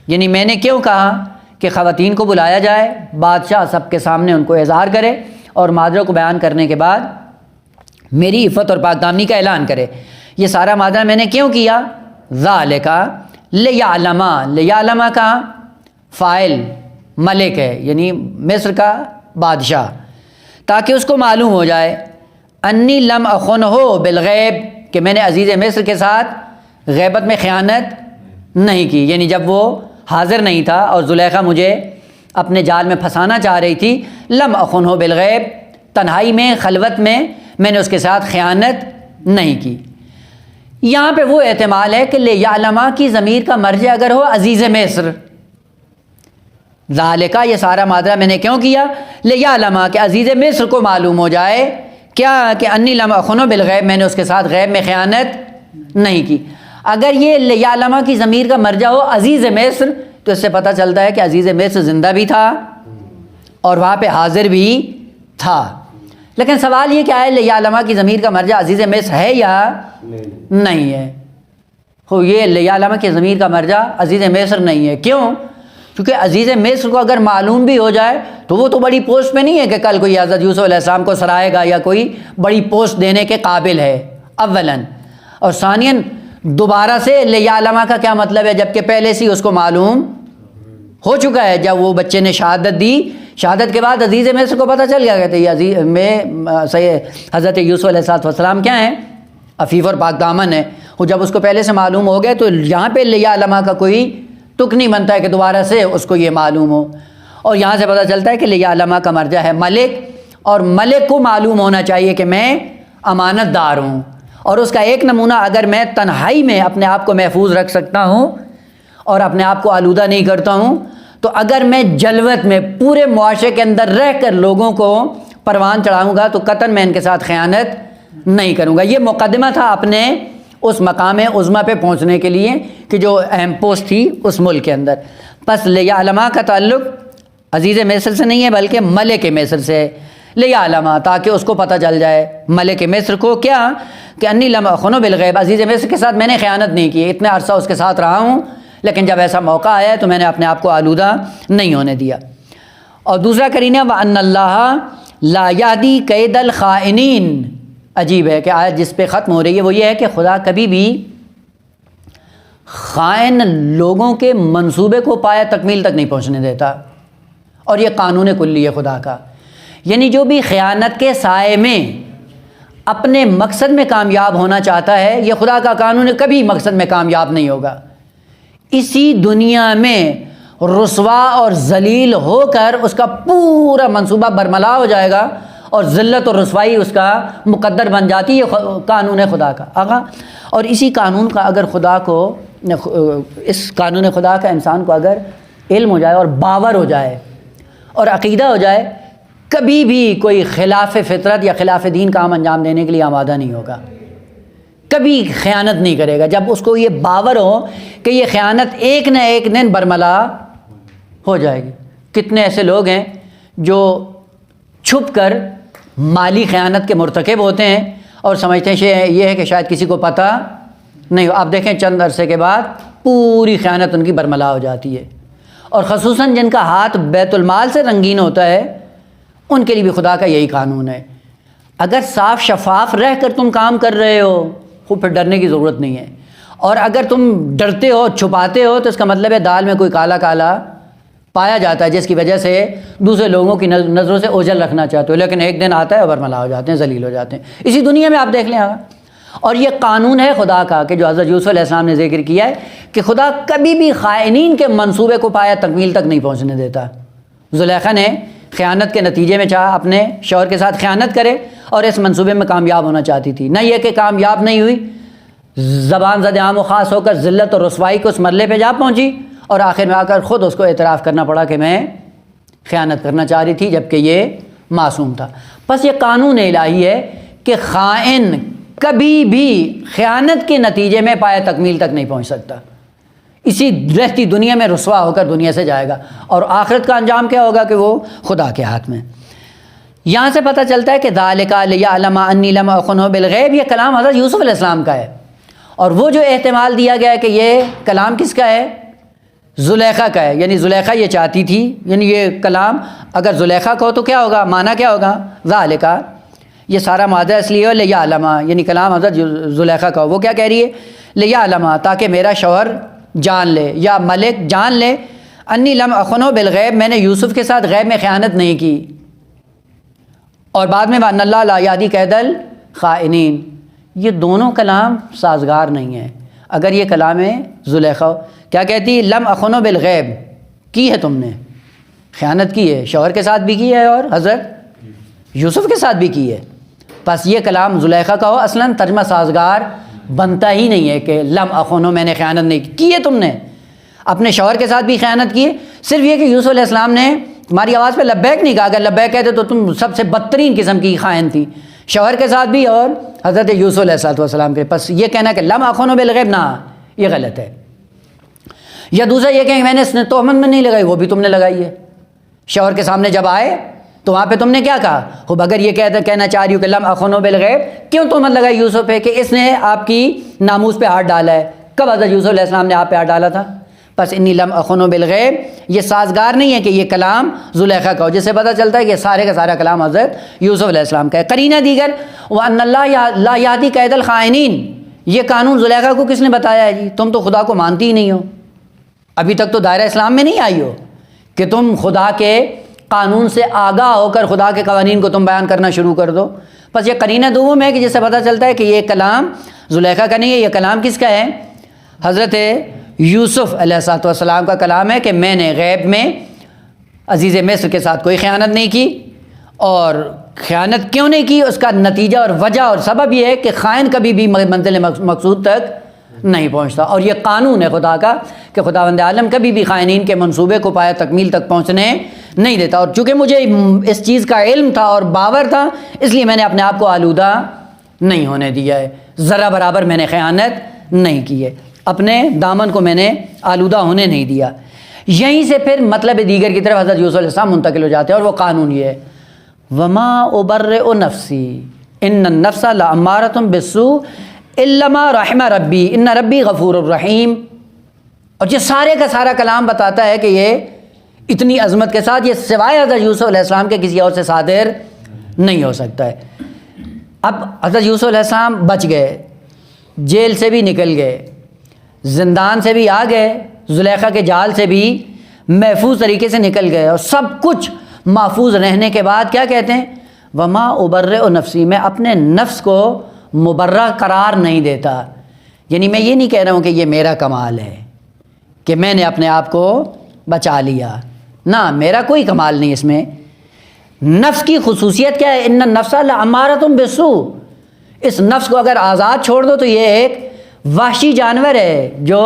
یعنی میں نے کیوں کہا کہ خواتین کو بلایا جائے، بادشاہ سب کے سامنے ان کو اظہار کرے اور ماجرا کو بیان کرنے کے بعد میری عفت اور پاک دامنی کا اعلان کرے. یہ سارا ماجرا میں نے کیوں کیا؟ ذالکا لیعلما، لیعلما کا فاعل ملک ہے یعنی مصر کا بادشاہ، تاکہ اس کو معلوم ہو جائے انی لم اخنہ بالغیب، کہ میں نے عزیز مصر کے ساتھ غیبت میں خیانت نہیں کی. یعنی جب وہ حاضر نہیں تھا اور زلیخا مجھے اپنے جال میں پھنسانا چاہ رہی تھی، لم اخنہ بالغیب، تنہائی میں خلوت میں نے اس کے ساتھ خیانت نہیں کی. یہاں پہ وہ احتمال ہے کہ لیعلما کی ضمیر کا مرجع اگر ہو عزیز مصر، ذالکا یہ سارا ماجرا میں نے کیوں کیا؟ لیعلما کہ عزیز مصر کو معلوم ہو جائے کیا کہ انی لم اخنہ بالغیب، میں نے اس کے ساتھ غیب میں خیانت نہیں کی. اگر یہ لیعلما کی ضمیر کا مرجع ہو عزیز مصر تو اس سے پتہ چلتا ہے کہ عزیز مصر زندہ بھی تھا اور وہاں پہ حاضر بھی تھا. لیکن سوال یہ کیا ہے، لیعلما کی ضمیر کا مرجع عزیز مصر ہے یا نہیں ہے؟ ہو یہ لیعلما کی ضمیر کا مرجع عزیز مصر نہیں ہے. کیوں؟ کیونکہ عزیز مصر کو اگر معلوم بھی ہو جائے تو وہ تو بڑی پوسٹ پہ نہیں ہے کہ کل کوئی حضرت یوسف علیہ السلام کو سرائے گا یا کوئی بڑی پوسٹ دینے کے قابل ہے اولاً، اور ثانیاً دوبارہ سے لیعلما کا کیا مطلب ہے جبکہ پہلے سے اس کو معلوم ہو چکا ہے. جب وہ بچے نے شہادت دی، شہادت کے بعد عزیز مصر کو پتہ چل گیا کہ یہ عزیز میں حضرت یوسف علیہ السلام کیا ہیں؟ عفیف اور پاک دامن ہے. وہ جب اس کو پہلے سے معلوم ہو گئے تو یہاں پہ لیعلما کا کوئی تک نہیں بنتا ہے کہ دوبارہ سے اس کو یہ معلوم ہو. اور یہاں سے پتہ چلتا ہے کہ لیعلما کا مرجع ہے ملک، اور ملک کو معلوم ہونا چاہیے کہ میں امانت دار ہوں. اور اس کا ایک نمونہ اگر میں تنہائی میں اپنے آپ کو محفوظ رکھ سکتا ہوں اور اپنے آپ کو آلودہ نہیں کرتا ہوں، تو اگر میں جلوت میں پورے معاشرے کے اندر رہ کر لوگوں کو پروان چڑھاؤں گا تو قطعاً میں ان کے ساتھ خیانت نہیں کروں گا. یہ مقدمہ تھا اپنے اس مقام عظمیٰ پہ پہنچنے کے لیے کہ جو اہم پوسٹ تھی اس ملک کے اندر. پس لیعلما کا تعلق عزیز مصر سے نہیں ہے بلکہ ملک مصر سے ہے. لیعلما تاکہ اس کو پتہ چل جائے ملک مصر کو کیا کہ انی لم اخن بالغیب، عزیز مصر کے ساتھ میں نے خیانت نہیں کی، اتنے عرصہ اس کے ساتھ رہا ہوں لیکن جب ایسا موقع آیا تو میں نے اپنے آپ کو آلودہ نہیں ہونے دیا. اور دوسرا کرینہ وَأَنَّ اللَّهَ لَا يَهْدِي كَيْدَ الْخَائِنِينَ. عجیب ہے کہ آیت جس پہ ختم ہو رہی ہے وہ یہ ہے کہ خدا کبھی بھی خائن لوگوں کے منصوبے کو پایا تکمیل تک نہیں پہنچنے دیتا، اور یہ قانون کلی ہے خدا کا. یعنی جو بھی خیانت کے سائے میں اپنے مقصد میں کامیاب ہونا چاہتا ہے، یہ خدا کا قانون ہے، کبھی مقصد میں کامیاب نہیں ہوگا. اسی دنیا میں رسوا اور ذلیل ہو کر اس کا پورا منصوبہ برملا ہو جائے گا اور ذلت اور رسوائی اس کا مقدر بن جاتی ہے. قانون ہے خدا کا آقا. اور اسی قانون کا اگر خدا کو، اس قانون خدا کا انسان کو اگر علم ہو جائے اور باور ہو جائے اور عقیدہ ہو جائے، کبھی بھی کوئی خلاف فطرت یا خلاف دین کام انجام دینے کے لیے آمادہ نہیں ہوگا، کبھی خیانت نہیں کرے گا. جب اس کو یہ باور ہو کہ یہ خیانت ایک نہ ایک دن برملا ہو جائے گی. کتنے ایسے لوگ ہیں جو چھپ کر مالی خیانت کے مرتکب ہوتے ہیں اور سمجھتے ہیں یہ ہے کہ شاید کسی کو پتہ نہیں ہو. آپ دیکھیں چند عرصے کے بعد پوری خیانت ان کی برملا ہو جاتی ہے. اور خصوصاً جن کا ہاتھ بیت المال سے رنگین ہوتا ہے ان کے لیے بھی خدا کا یہی قانون ہے. اگر صاف شفاف رہ کر تم کام کر رہے ہو خوب پھر ڈرنے کی ضرورت نہیں ہے. اور اگر تم ڈرتے ہو چھپاتے ہو تو اس کا مطلب ہے دال میں کوئی کالا کالا پایا جاتا ہے جس کی وجہ سے دوسرے لوگوں کی نظروں سے اوجھل رکھنا چاہتے ہو، لیکن ایک دن آتا ہے اور برملا ہو جاتے ہیں، ذلیل ہو جاتے ہیں. اسی دنیا میں آپ دیکھ لیں. اور یہ قانون ہے خدا کا کہ جو حضرت یوسف علیہ السلام نے ذکر کیا ہے کہ خدا کبھی بھی خائنین کے منصوبے کو پایا تکمیل تک نہیں پہنچنے دیتا. زلیخا نے خیانت کے نتیجے میں چاہا اپنے شوہر کے ساتھ خیانت کرے اور اس منصوبے میں کامیاب ہونا چاہتی تھی. نہ یہ کہ کامیاب نہیں ہوئی، زبان زد عام و خاص ہو کر ذلت اور رسوائی کے اس مرحلے پہ جا پہنچی اور آخر میں آ کر خود اس کو اعتراف کرنا پڑا کہ میں خیانت کرنا چاہ رہی تھی جبکہ یہ معصوم تھا. بس یہ قانون الہی ہے کہ خائن کبھی بھی خیانت کے نتیجے میں پایا تکمیل تک نہیں پہنچ سکتا. اسی رہتی دنیا میں رسوا ہو کر دنیا سے جائے گا اور آخرت کا انجام کیا ہوگا کہ وہ خدا کے ہاتھ میں. یہاں سے پتہ چلتا ہے کہ ذالک لیعلم انی لم اخنہ بالغیب، یہ کلام حضرت یوسف علیہ السلام کا ہے. اور وہ جو احتمال دیا گیا ہے کہ یہ کلام کس کا ہے، زلیخا کا ہے. یعنی زلیخا یہ چاہتی تھی، یعنی یہ کلام اگر زلیخا کا ہو تو کیا ہوگا، معنی کیا ہوگا، ذالک، یہ سارا مادہ اس لیے ہو لیعلم، یعنی کلام حضرت زلیخا کا ہو. وہ کیا کہہ رہی ہے، لیعلم، تاکہ میرا شوہر جان لے یا ملک جان لے، انی لم اخنہ بالغیب، میں نے یوسف کے ساتھ غیب میں خیانت نہیں کی. اور بعد میں وَأَنَّ اللَّهَ لَا يَهْدِي كَيْدَ الْخَائِنِينَ. یہ دونوں کلام سازگار نہیں ہیں. اگر یہ کلام زلیخا کیا کہتی، لم اخنہ بالغیب، کی ہے تم نے خیانت کی ہے، شوہر کے ساتھ بھی کی ہے اور حضرت یوسف کے ساتھ بھی کی ہے. بس یہ کلام زلیخا کا ہو اصلاً ترجمہ سازگار بنتا ہی نہیں ہے کہ لم اخنہ میں نے خیانت نہیں کی ہے. تم نے اپنے شوہر کے ساتھ بھی خیانت کی ہے. صرف یہ کہ یوسف علیہ السلام نے تمہاری آواز پہ لبیک نہیں کہا. اگر لبیک کہتے تو تم سب سے بدترین قسم کی خائن تھی، شوہر کے ساتھ بھی اور حضرت یوسف علیہ السلام کے. پس یہ کہنا کہ لم اخنہ بالغیب، نہ، یہ غلط ہے. یا دوسرا یہ کہ میں نے اس نے تہمت میں نہیں لگائی، وہ بھی تم نے لگائی ہے. شوہر کے سامنے جب آئے تو وہاں پہ تم نے کیا کہا، خوب اگر یہ کہنا چاہ رہی ہو کہ لم اخنہ بالغیب، کیوں تہمت لگائی یوسف پہ کہ اس نے آپ کی ناموس پہ ہاتھ ڈالا ہے؟ کب حضرت یوسف علیہ السلام نے آپ پہ ہاتھ ڈالا تھا؟ پس انی لم اخنہ بالغیب یہ سازگار نہیں ہے کہ یہ کلام زلیخا کا ہو، جس سے پتہ چلتا ہے کہ سارے کا سارا کلام حضرت یوسف علیہ السلام کا ہے. قرینہ دیگر وَأَنَّ اللَّهَ لَا يَهْدِي كَيْدَ الْخَائِنِينَ، یہ قانون زلیخا کو کس نے بتایا ہے جی؟ تم تو خدا کو مانتی ہی نہیں ہو، ابھی تک تو دائرہ اسلام میں نہیں آئی ہو کہ تم خدا کے قانون سے آگاہ ہو کر خدا کے قوانین کو تم بیان کرنا شروع کر دو. بس یہ قرینہ دوم ہے کہ جس سے پتہ چلتا ہے کہ یہ کلام زلیخا کا نہیں ہے، یہ کلام کس کا ہے، حضرت یوسف علیہ السلام کا کلام ہے کہ میں نے غیب میں عزیز مصر کے ساتھ کوئی خیانت نہیں کی. اور خیانت کیوں نہیں کی، اس کا نتیجہ اور وجہ اور سبب یہ ہے کہ خائن کبھی بھی منزل مقصود تک نہیں پہنچتا. اور یہ قانون ہے خدا کا کہ خداوند عالم کبھی بھی خائنین کے منصوبے کو پایا تکمیل تک پہنچنے نہیں دیتا. اور چونکہ مجھے اس چیز کا علم تھا اور باور تھا، اس لیے میں نے اپنے آپ کو آلودہ نہیں ہونے دیا ہے. ذرہ برابر میں نے خیانت نہیں کی ہے، اپنے دامن کو میں نے آلودہ ہونے نہیں دیا۔ یہیں سے پھر مطلب دیگر کی طرف حضرت یوسف علیہ السلام منتقل ہو جاتے ہیں، اور وہ قانون یہ ہے وما ابرئ نفسی ان النفس لامارۃ بالسوء الا ما رحم ربی ان ربی غفور الرحیم۔ اور یہ سارے کا سارا کلام بتاتا ہے کہ یہ اتنی عظمت کے ساتھ یہ سوائے حضرت یوسف علیہ السلام کے کسی اور سے صادر نہیں ہو سکتا ہے۔ اب حضرت یوسف علیہ السلام بچ گئے، جیل سے بھی نکل گئے، زندان سے بھی آ گئے، زلیخا کے جال سے بھی محفوظ طریقے سے نکل گئے، اور سب کچھ محفوظ رہنے کے بعد کیا کہتے ہیں وما ابرئ نفسی، میں اپنے نفس کو مبرہ قرار نہیں دیتا۔ یعنی میں یہ نہیں کہہ رہا ہوں کہ یہ میرا کمال ہے کہ میں نے اپنے آپ کو بچا لیا، نہ، میرا کوئی کمال نہیں اس میں۔ نفس کی خصوصیت کیا ہے؟ ان النفس لامارۃ بالسوء، اس نفس کو اگر آزاد چھوڑ دو تو یہ ایک وحشی جانور ہے جو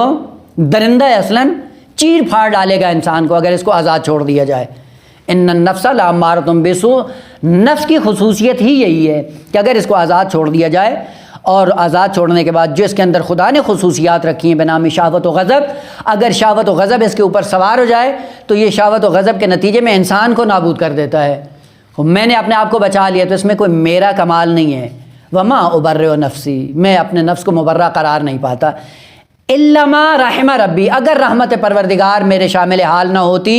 درندہ ہے، اصلاً چیر پھاڑ ڈالے گا انسان کو اگر اس کو آزاد چھوڑ دیا جائے۔ ان النفس لامارۃ بالسوء، نفس کی خصوصیت ہی یہی ہے کہ اگر اس کو آزاد چھوڑ دیا جائے، اور آزاد چھوڑنے کے بعد جو اس کے اندر خدا نے خصوصیات رکھی ہیں بنام شہوت و غضب، اگر شہوت و غضب اس کے اوپر سوار ہو جائے تو یہ شہوت و غضب کے نتیجے میں انسان کو نابود کر دیتا ہے۔ میں نے اپنے آپ کو بچا لیا تو اس میں کوئی میرا کمال نہیں ہے۔ وما ابرئ نفسی، میں اپنے نفس کو مبرہ قرار نہیں پاتا۔ الا ما رحم ربی، اگر رحمت پروردگار میرے شامل حال نہ ہوتی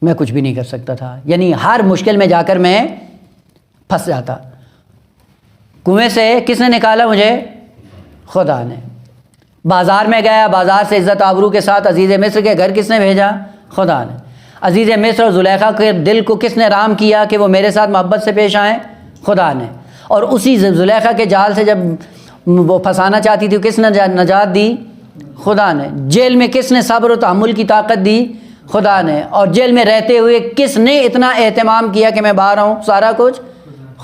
میں کچھ بھی نہیں کر سکتا تھا، یعنی ہر مشکل میں جا کر میں پھنس جاتا۔ کنویں سے کس نے نکالا مجھے؟ خدا نے۔ بازار میں گیا، بازار سے عزت آبرو کے ساتھ عزیز مصر کے گھر کس نے بھیجا؟ خدا نے۔ عزیز مصر اور زلیخا کے دل کو کس نے رام کیا کہ وہ میرے ساتھ محبت سے پیش آئیں؟ خدا نے۔ اور اسی زلیخا کے جال سے جب وہ پھنسانا چاہتی تھی کس نے نجات دی؟ خدا نے۔ جیل میں کس نے صبر و تحمل کی طاقت دی؟ خدا نے۔ اور جیل میں رہتے ہوئے کس نے اتنا اہتمام کیا کہ میں باہر آؤں؟ سارا کچھ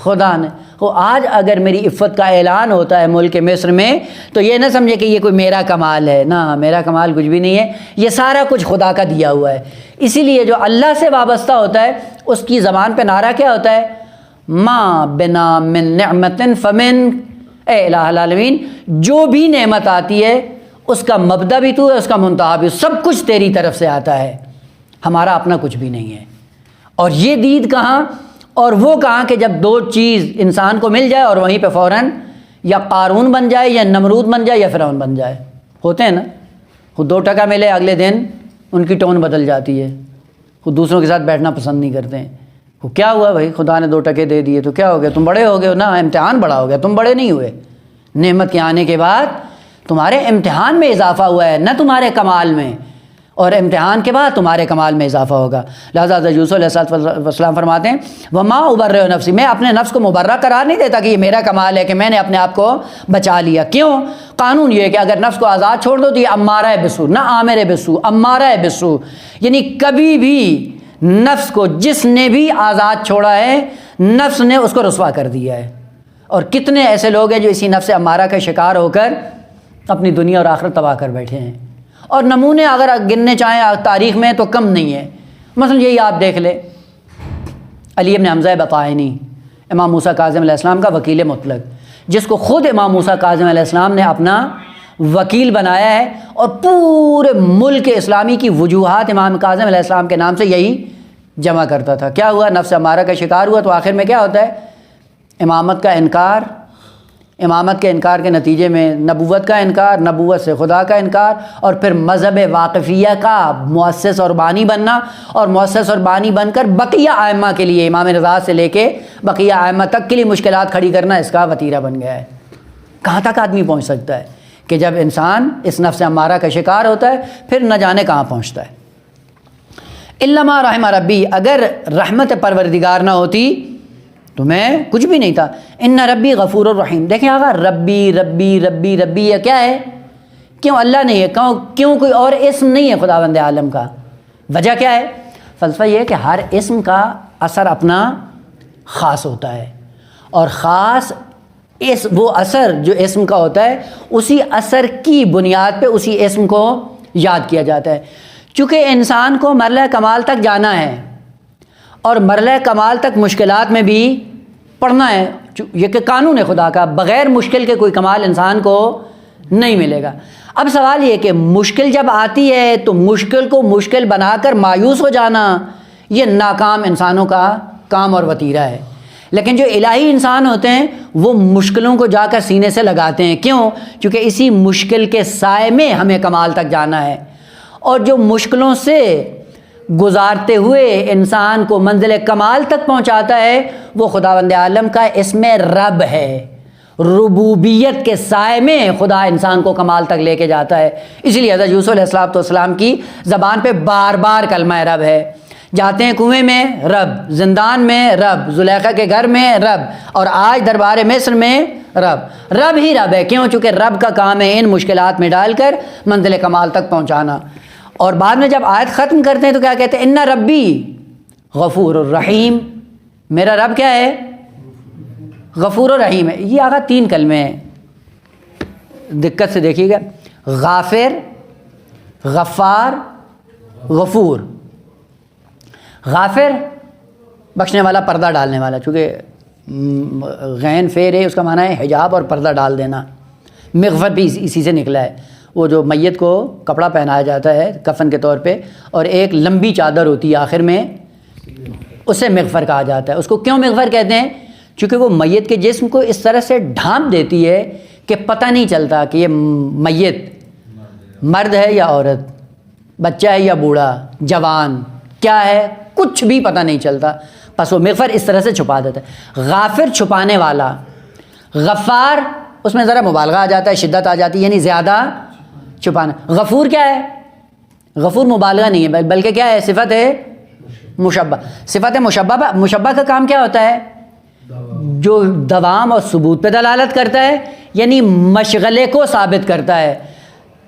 خدا نے۔ وہ آج اگر میری عفت کا اعلان ہوتا ہے ملک مصر میں تو یہ نہ سمجھے کہ یہ کوئی میرا کمال ہے، نہ، میرا کمال کچھ بھی نہیں ہے، یہ سارا کچھ خدا کا دیا ہوا ہے۔ اسی لیے جو اللہ سے وابستہ ہوتا ہے اس کی زبان پہ نعرہ کیا ہوتا ہے؟ ما بنا من نعمت فمن، اے الہ العالمین، جو بھی نعمت آتی ہے اس کا مبدا بھی تو ہے، اس کا منتہا بھی، سب کچھ تیری طرف سے آتا ہے، ہمارا اپنا کچھ بھی نہیں ہے۔ اور یہ دید کہاں اور وہ کہاں کہ جب دو چیز انسان کو مل جائے اور وہیں پہ فوراً یا قارون بن جائے یا نمرود بن جائے یا فرعون بن جائے۔ ہوتے ہیں نا، خود 2 ٹکا ملے اگلے دن ان کی ٹون بدل جاتی ہے، خود دوسروں کے ساتھ بیٹھنا پسند نہیں کرتے ہیں۔ وہ کیا ہوا بھائی، خدا نے 2 ٹکے دے دیے تو کیا ہو گیا؟ تم بڑے ہو گئے ہو نا، امتحان بڑا ہو گیا، تم بڑے نہیں ہوئے۔ نعمت کے آنے کے بعد تمہارے امتحان میں اضافہ ہوا ہے، نہ تمہارے کمال میں، اور امتحان کے بعد تمہارے کمال میں اضافہ ہوگا۔ لہٰذا حضرت یوسف علیہ السلام فرماتے ہیں وما ابرئ نفسی، میں اپنے نفس کو مبرہ قرار نہیں دیتا کہ یہ میرا کمال ہے کہ میں نے اپنے آپ کو بچا لیا۔ کیوں؟ قانون یہ ہے کہ اگر نفس کو آزاد چھوڑ دو تو یہ امارہ بسو، نہ آمر بسو، امارہ بسو، یعنی کبھی بھی نفس کو جس نے بھی آزاد چھوڑا ہے نفس نے اس کو رسوا کر دیا ہے۔ اور کتنے ایسے لوگ ہیں جو اسی نفس امارہ کا شکار ہو کر اپنی دنیا اور آخرت تباہ کر بیٹھے ہیں، اور نمونے اگر گننے چاہیں تاریخ میں تو کم نہیں ہے۔ مثلا یہی آپ دیکھ لیں، علی ابن حمزہ بطائنی، امام موسیٰ کاظم علیہ السلام کا وکیل مطلق، جس کو خود امام موسیٰ کاظم علیہ السلام نے اپنا وکیل بنایا ہے، اور پورے ملک اسلامی کی وجوہات امام کاظم علیہ السلام کے نام سے یہی جمع کرتا تھا۔ کیا ہوا؟ نفس امارہ کا شکار ہوا تو آخر میں کیا ہوتا ہے؟ امامت کا انکار، امامت کے انکار کے نتیجے میں نبوت کا انکار، نبوت سے خدا کا انکار، اور پھر مذہب واقفیہ کا مؤسس اور بانی بننا، اور مؤسس اور بانی بن کر بقیہ ائمہ کے لیے، امام رضا سے لے کے بقیہ ائمہ تک کے لیے مشکلات کھڑی کرنا اس کا وتیرہ بن گیا ہے۔ کہاں تک آدمی پہنچ سکتا ہے کہ جب انسان اس نفس امارہ کا شکار ہوتا ہے پھر نہ جانے کہاں پہنچتا ہے۔ الا ما رحم ربی، اگر رحمت پروردگار نہ ہوتی تو میں کچھ بھی نہیں تھا۔ ان ربی غفور الرحیم، دیکھیں آقا، ربی ربی ربی ربی یہ کیا ہے؟ کیوں اللہ نہیں ہے؟ کیوں کوئی اور اسم نہیں ہے خداوند عالم کا؟ وجہ کیا ہے؟ فلسفہ یہ ہے کہ ہر اسم کا اثر اپنا خاص ہوتا ہے، اور خاص وہ اثر جو اسم کا ہوتا ہے اسی اثر کی بنیاد پہ اسی اسم کو یاد کیا جاتا ہے۔ چونکہ انسان کو مرحلہ کمال تک جانا ہے اور مرحلہ کمال تک مشکلات میں بھی پڑھنا ہے، یہ کہ قانون ہے خدا کا، بغیر مشکل کے کوئی کمال انسان کو نہیں ملے گا۔ اب سوال یہ کہ مشکل جب آتی ہے تو مشکل کو مشکل بنا کر مایوس ہو جانا یہ ناکام انسانوں کا کام اور وتیرہ ہے، لیکن جو الہی انسان ہوتے ہیں وہ مشکلوں کو جا کر سینے سے لگاتے ہیں۔ کیوں؟ کیونکہ اسی مشکل کے سائے میں ہمیں کمال تک جانا ہے، اور جو مشکلوں سے گزارتے ہوئے انسان کو منزل کمال تک پہنچاتا ہے وہ خداوند عالم کا اسم رب ہے۔ ربوبیت کے سائے میں خدا انسان کو کمال تک لے کے جاتا ہے۔ اسی لیے حضرت یوسف علیہ السلام کی زبان پہ بار بار کلمہ رب ہے۔ جاتے ہیں کنویں میں رب، زندان میں رب، زلیخا کے گھر میں رب، اور آج دربار مصر میں رب۔ رب ہی رب ہے، کیوں؟ چونکہ رب کا کام ہے ان مشکلات میں ڈال کر منزل کمال تک پہنچانا۔ اور بعد میں جب آیت ختم کرتے ہیں تو کیا کہتے ہیں؟ ان ربی غفور الرحیم، میرا رب کیا ہے؟ غفور الرحیم ہے۔ یہ آگا 3 کلمے ہیں، دقت سے دیکھیے گا، غافر، غفار، غفور۔ غافر بخشنے والا، پردہ ڈالنے والا، چونکہ غین فیر ہے، اس کا معنی ہے حجاب اور پردہ ڈال دینا۔ مغفر بھی اسی سے نکلا ہے، وہ جو میت کو کپڑا پہنایا جاتا ہے کفن کے طور پہ، اور ایک لمبی چادر ہوتی ہے آخر میں، اسے مغفر کہا جاتا ہے۔ اس کو کیوں مغفر کہتے ہیں؟ چونکہ وہ میت کے جسم کو اس طرح سے ڈھانپ دیتی ہے کہ پتہ نہیں چلتا کہ یہ میت مرد ہے یا عورت، بچہ ہے یا بوڑھا، جوان، کیا ہے، کچھ بھی پتہ نہیں چلتا، بس وہ مغفر اس طرح سے چھپا دیتا ہے۔ غافر چھپانے والا، غفار اس میں ذرا مبالغہ آ جاتا ہے، شدت آ جاتی ہے، یعنی زیادہ چھپانا۔ غفور کیا ہے؟ غفور مبالغہ نہیں ہے بلکہ کیا ہے؟ صفت ہے مشبہ۔ صفت مشبہ کا کام کیا ہوتا ہے؟ جو دوام اور ثبوت پہ دلالت کرتا ہے، یعنی مشغلے کو ثابت کرتا ہے۔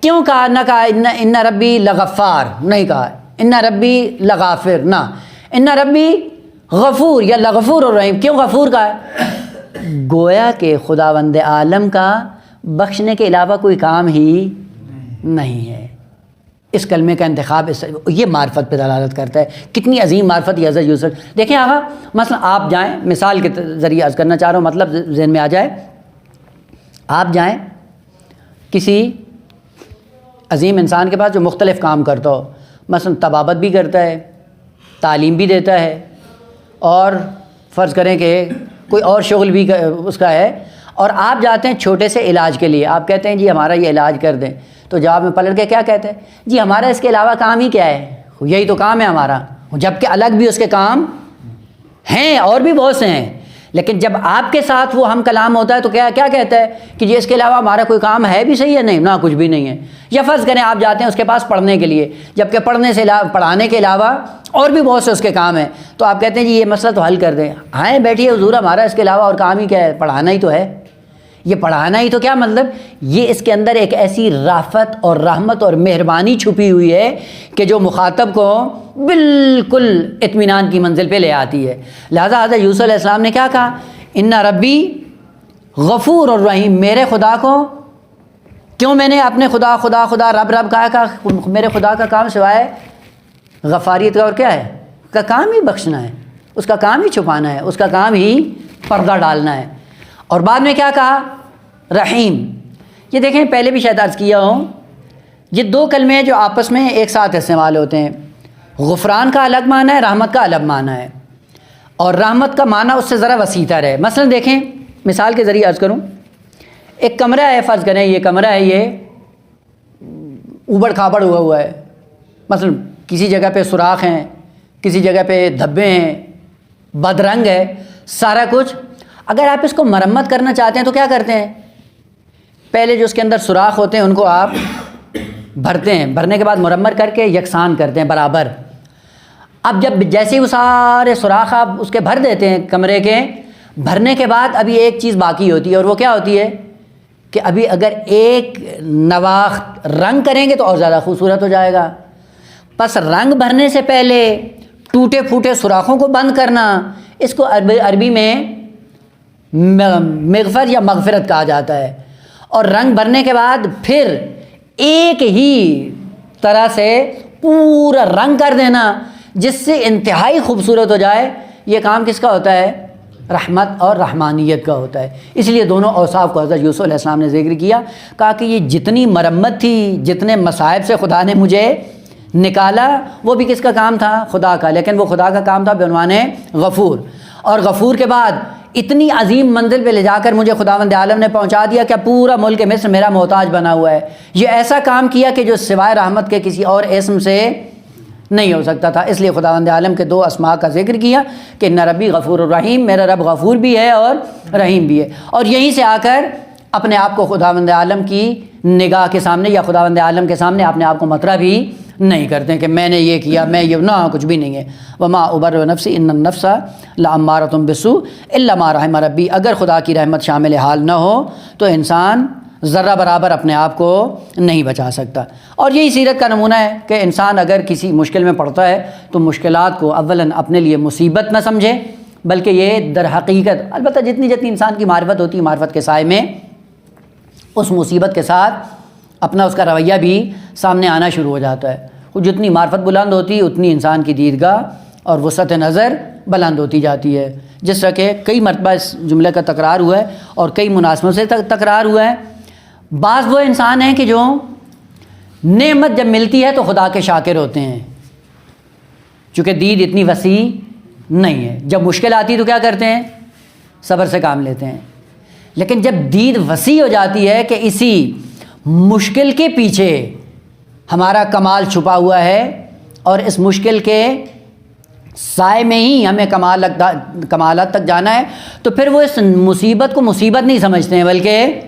کیوں کہا؟ نہ کہا ان ربی لغفار، نہیں کہا ان ربی لغافر، نہ ان ربی غفور یا لغفور الرحیم۔ کیوں غفور کہا ہے؟ گویا کہ خداوند عالم کا بخشنے کے علاوہ کوئی کام ہی نہیں ہے۔ اس کلمے کا انتخاب یہ معرفت پہ دلالت کرتا ہے۔ کتنی عظیم معرفت یہ حضرت یوسف۔ دیکھیں آقا، مثلا آپ جائیں، مثال کے ذریعے عرض کرنا چاہ رہا ہوں، مطلب ذہن میں آ جائے، آپ جائیں کسی عظیم انسان کے پاس جو مختلف کام کرتا ہو، مثلا طبابت بھی کرتا ہے، تعلیم بھی دیتا ہے، اور فرض کریں کہ کوئی اور شغل بھی اس کا ہے، اور آپ جاتے ہیں چھوٹے سے علاج کے لیے، آپ کہتے ہیں جی ہمارا یہ علاج کر دیں، تو جواب میں پلٹ کے کیا کہتے ہیں؟ جی ہمارا اس کے علاوہ کام ہی کیا ہے، یہی تو کام ہے ہمارا، جبکہ الگ بھی اس کے کام ہیں اور بھی بہت سے ہیں، لیکن جب آپ کے ساتھ وہ ہم کلام ہوتا ہے تو کیا کہتا ہے کہ جی اس کے علاوہ ہمارا کوئی کام ہے بھی صحیح ہے؟ نہیں، نہ کچھ بھی نہیں ہے۔ یا فرض کریں آپ جاتے ہیں اس کے پاس پڑھنے کے لیے، جبکہ پڑھانے کے علاوہ اور بھی بہت سے اس کے کام ہیں، تو آپ کہتے ہیں جی یہ مسئلہ تو حل کر دیں۔ آئیں بیٹھیے حضور، ہمارا اس کے علاوہ اور کام ہی کیا ہے؟ پڑھانا ہی تو ہے۔ یہ پڑھانا ہی تو کیا مطلب؟ یہ اس کے اندر ایک ایسی رافت اور رحمت اور مہربانی چھپی ہوئی ہے کہ جو مخاطب کو بالکل اطمینان کی منزل پہ لے آتی ہے۔ لہذا حضرت یوسف علیہ السلام نے کیا کہا؟ ان ربی غفور الرحیم، میرے خدا کو، کیوں میں نے اپنے خدا خدا خدا رب رب کہا؟ میرے خدا کا کام سوائے غفاریت کا اور کیا ہے؟ اس کا کام ہی بخشنا ہے، اس کا کام ہی چھپانا ہے، اس کا کام ہی پردہ ڈالنا ہے۔ اور بعد میں کیا کہا؟ رحیم۔ یہ دیکھیں پہلے بھی شاید عرض کیا ہوں، یہ 2 کلمے ہیں جو آپس میں ایک ساتھ استعمال ہوتے ہیں۔ غفران کا الگ معنی ہے، رحمت کا الگ معنی ہے، اور رحمت کا معنی اس سے ذرا وسیع تر ہے۔ مثلا دیکھیں، مثال کے ذریعے عرض کروں، ایک کمرہ ہے، فرض کریں یہ کمرہ ہے، یہ اوبڑ کھابڑ ہوا ہے، مثلا کسی جگہ پہ سوراخ ہیں، کسی جگہ پہ دھبے ہیں، بدرنگ ہے سارا کچھ۔ اگر آپ اس کو مرمت کرنا چاہتے ہیں تو کیا کرتے ہیں؟ پہلے جو اس کے اندر سوراخ ہوتے ہیں ان کو آپ بھرتے ہیں، بھرنے کے بعد مرمت کر کے یکساں کرتے ہیں، برابر۔ اب جب جیسے ہی وہ سارے سوراخ آپ اس کے بھر دیتے ہیں کمرے کے، بھرنے کے بعد ابھی ایک چیز باقی ہوتی ہے، اور وہ کیا ہوتی ہے کہ ابھی اگر ایک نواخت رنگ کریں گے تو اور زیادہ خوبصورت ہو جائے گا۔ پس رنگ بھرنے سے پہلے ٹوٹے پھوٹے سوراخوں کو بند کرنا، اس کو عربی میں مغفر یا مغفرت کہا جاتا ہے۔ اور رنگ بھرنے کے بعد پھر ایک ہی طرح سے پورا رنگ کر دینا جس سے انتہائی خوبصورت ہو جائے، یہ کام کس کا ہوتا ہے؟ رحمت اور رحمانیت کا ہوتا ہے. اس لیے دونوں اوصاف کو حضرت یوسف علیہ السلام نے ذکر کیا. کہا کہ یہ جتنی مرمت تھی، جتنے مصائب سے خدا نے مجھے نکالا، وہ بھی کس کا کام تھا؟ خدا کا. لیکن وہ خدا کا کام تھا بعنوان غفور. اور غفور کے بعد اتنی عظیم منزل پہ لے جا کر مجھے خداوند عالم نے پہنچا دیا کہ پورا ملک مصر میرا محتاج بنا ہوا ہے. یہ ایسا کام کیا کہ جو سوائے رحمت کے کسی اور اسم سے نہیں ہو سکتا تھا. اس لیے خداوند عالم کے 2 اسماء کا ذکر کیا کہ ان ربی غفور الرحیم، میرا رب غفور بھی ہے اور رحیم بھی ہے. اور یہیں سے آ کر اپنے آپ کو خداوند عالم کی نگاہ کے سامنے یا خداوند عالم کے سامنے اپنے آپ کو مطرح بھی نہیں کرتے کہ میں نے یہ کیا، میں یہ، نہ، کچھ بھی نہیں ہے. وما ابرئ نفسی ان النفس لامارۃ بالسوء الا ما رحم ربی. اگر خدا کی رحمت شامل حال نہ ہو تو انسان ذرہ برابر اپنے آپ کو نہیں بچا سکتا. اور یہی سیرت کا نمونہ ہے کہ انسان اگر کسی مشکل میں پڑتا ہے تو مشکلات کو اولاً اپنے لیے مصیبت نہ سمجھے، بلکہ یہ در حقیقت، البتہ جتنی انسان کی معرفت ہوتی ہے، معرفت کے سائے میں اس مصیبت کے ساتھ اپنا اس کا رویہ بھی سامنے آنا شروع ہو جاتا ہے. وہ جتنی معرفت بلند ہوتی ہے اتنی انسان کی دیدگاہ اور وسعت نظر بلند ہوتی جاتی ہے. جس طرح کہ کئی مرتبہ اس جملے کا تکرار ہوا ہے اور کئی مناسبتوں سے تکرار ہوا ہے. بعض وہ انسان ہیں کہ جو نعمت جب ملتی ہے تو خدا کے شاکر ہوتے ہیں، چونکہ دید اتنی وسیع نہیں ہے. جب مشکل آتی تو کیا کرتے ہیں؟ صبر سے کام لیتے ہیں. لیکن جب دید وسیع ہو جاتی ہے کہ اسی مشکل کے پیچھے ہمارا کمال چھپا ہوا ہے اور اس مشکل کے سائے میں ہی ہمیں کمالات تک جانا ہے، تو پھر وہ اس مصیبت کو مصیبت نہیں سمجھتے ہیں، بلکہ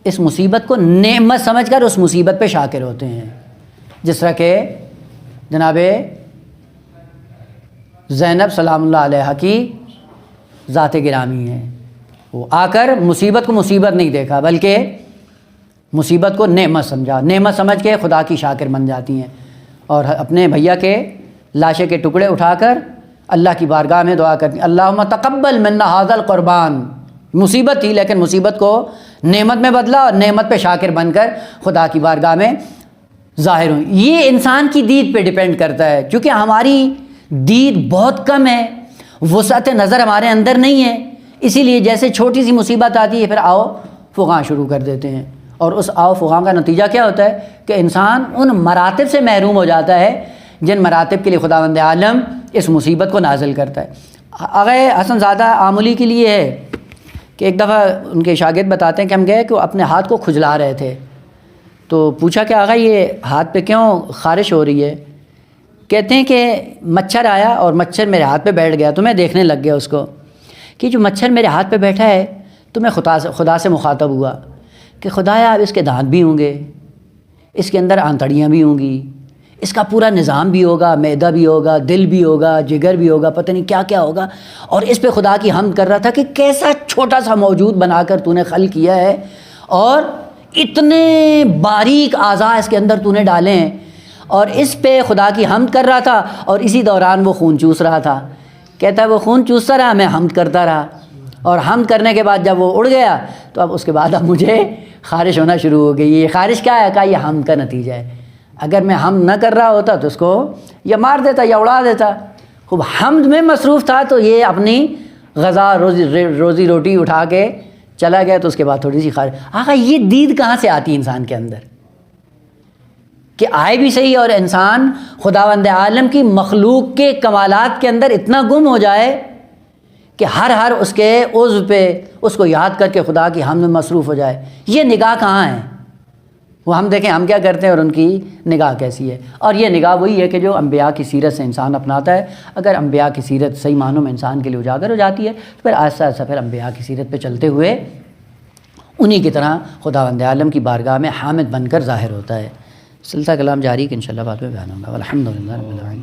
اس مصیبت کو نعمت سمجھ کر اس مصیبت پہ شاکر ہوتے ہیں. جس طرح کہ جناب زینب سلام اللہ علیہ کی ذات گرامی ہے، وہ آ کر مصیبت کو مصیبت نہیں دیکھا بلکہ مصیبت کو نعمت سمجھا. نعمت سمجھ کے خدا کی شاکر بن جاتی ہیں اور اپنے بھیا کے لاشے کے ٹکڑے اٹھا کر اللہ کی بارگاہ میں دعا کرتی ہیں، اللہم تقبل منا ھذا القربان. مصیبت تھی لیکن مصیبت کو نعمت میں بدلا اور نعمت پہ شاکر بن کر خدا کی بارگاہ میں ظاہر ہوئی. یہ انسان کی دید پہ ڈیپینڈ کرتا ہے، کیونکہ ہماری دید بہت کم ہے، وسعت نظر ہمارے اندر نہیں ہے. اسی لیے جیسے چھوٹی سی مصیبت آتی ہے پھر آؤ فغاں شروع کر دیتے ہیں، اور اس آؤ فغاں کا نتیجہ کیا ہوتا ہے کہ انسان ان مراتب سے محروم ہو جاتا ہے جن مراتب کے لیے خداوند عالم اس مصیبت کو نازل کرتا ہے. آغا حسن زادہ آملی کے لیے ہے کہ ایک دفعہ ان کے شاگرد بتاتے ہیں کہ ہم گئے کہ وہ اپنے ہاتھ کو کھجلا رہے تھے، تو پوچھا کہ آغا یہ ہاتھ پہ کیوں خارش ہو رہی ہے؟ کہتے ہیں کہ مچھر آیا اور مچھر میرے ہاتھ پہ بیٹھ گیا تو میں دیکھنے لگ گیا اس کو کہ جو مچھر میرے ہاتھ پہ بیٹھا ہے، تو میں خدا سے مخاطب ہوا کہ خدایا اب اس کے دانت بھی ہوں گے، اس کے اندر آنتڑیاں بھی ہوں گی، اس کا پورا نظام بھی ہوگا، معدہ بھی ہوگا، دل بھی ہوگا، جگر بھی ہوگا، پتہ نہیں کیا کیا ہوگا. اور اس پہ خدا کی حمد کر رہا تھا کہ کیسا چھوٹا سا موجود بنا کر تو نے خلق کیا ہے اور اتنے باریک اعضاء اس کے اندر تو نے ڈالے ہیں. اور اس پہ خدا کی حمد کر رہا تھا اور اسی دوران وہ خون چوس رہا تھا. کہتا ہے وہ خون چوستا رہا، میں حمد کرتا رہا، اور حمد کرنے کے بعد جب وہ اڑ گیا تو اب اس کے بعد اب مجھے خارش ہونا شروع ہو گئی. یہ خارش کیا ہے؟ کہا یہ حمد کا نتیجہ ہے. اگر میں حمد نہ کر رہا ہوتا تو اس کو یا مار دیتا یا اڑا دیتا. خوب حمد میں مصروف تھا تو یہ اپنی غذا روزی روٹی اٹھا کے چلا گیا، تو اس کے بعد تھوڑی سی خارش. آخر یہ دید کہاں سے آتی انسان کے اندر کہ آئے بھی صحیح اور انسان خداوند عالم کی مخلوق کے کمالات کے اندر اتنا گم ہو جائے کہ ہر اس کے عضو پہ اس کو یاد کر کے خدا کی حمد میں مصروف ہو جائے. یہ نگاہ کہاں ہے؟ وہ ہم دیکھیں ہم کیا کرتے ہیں اور ان کی نگاہ کیسی ہے. اور یہ نگاہ وہی ہے کہ جو انبیاء کی سیرت سے انسان اپناتا ہے. اگر انبیاء کی سیرت صحیح معنوں میں انسان کے لیے اجاگر ہو جاتی ہے تو پھر آہستہ آہستہ پھر انبیاء کی سیرت پہ چلتے ہوئے انہی کی طرح خداوند عالم کی بارگاہ میں حامد بن کر ظاہر ہوتا ہے. سلسلہ کلام جاری کہ انشاءاللہ بعد میں بیان ہوگا. الحمدللہ رب العالمین.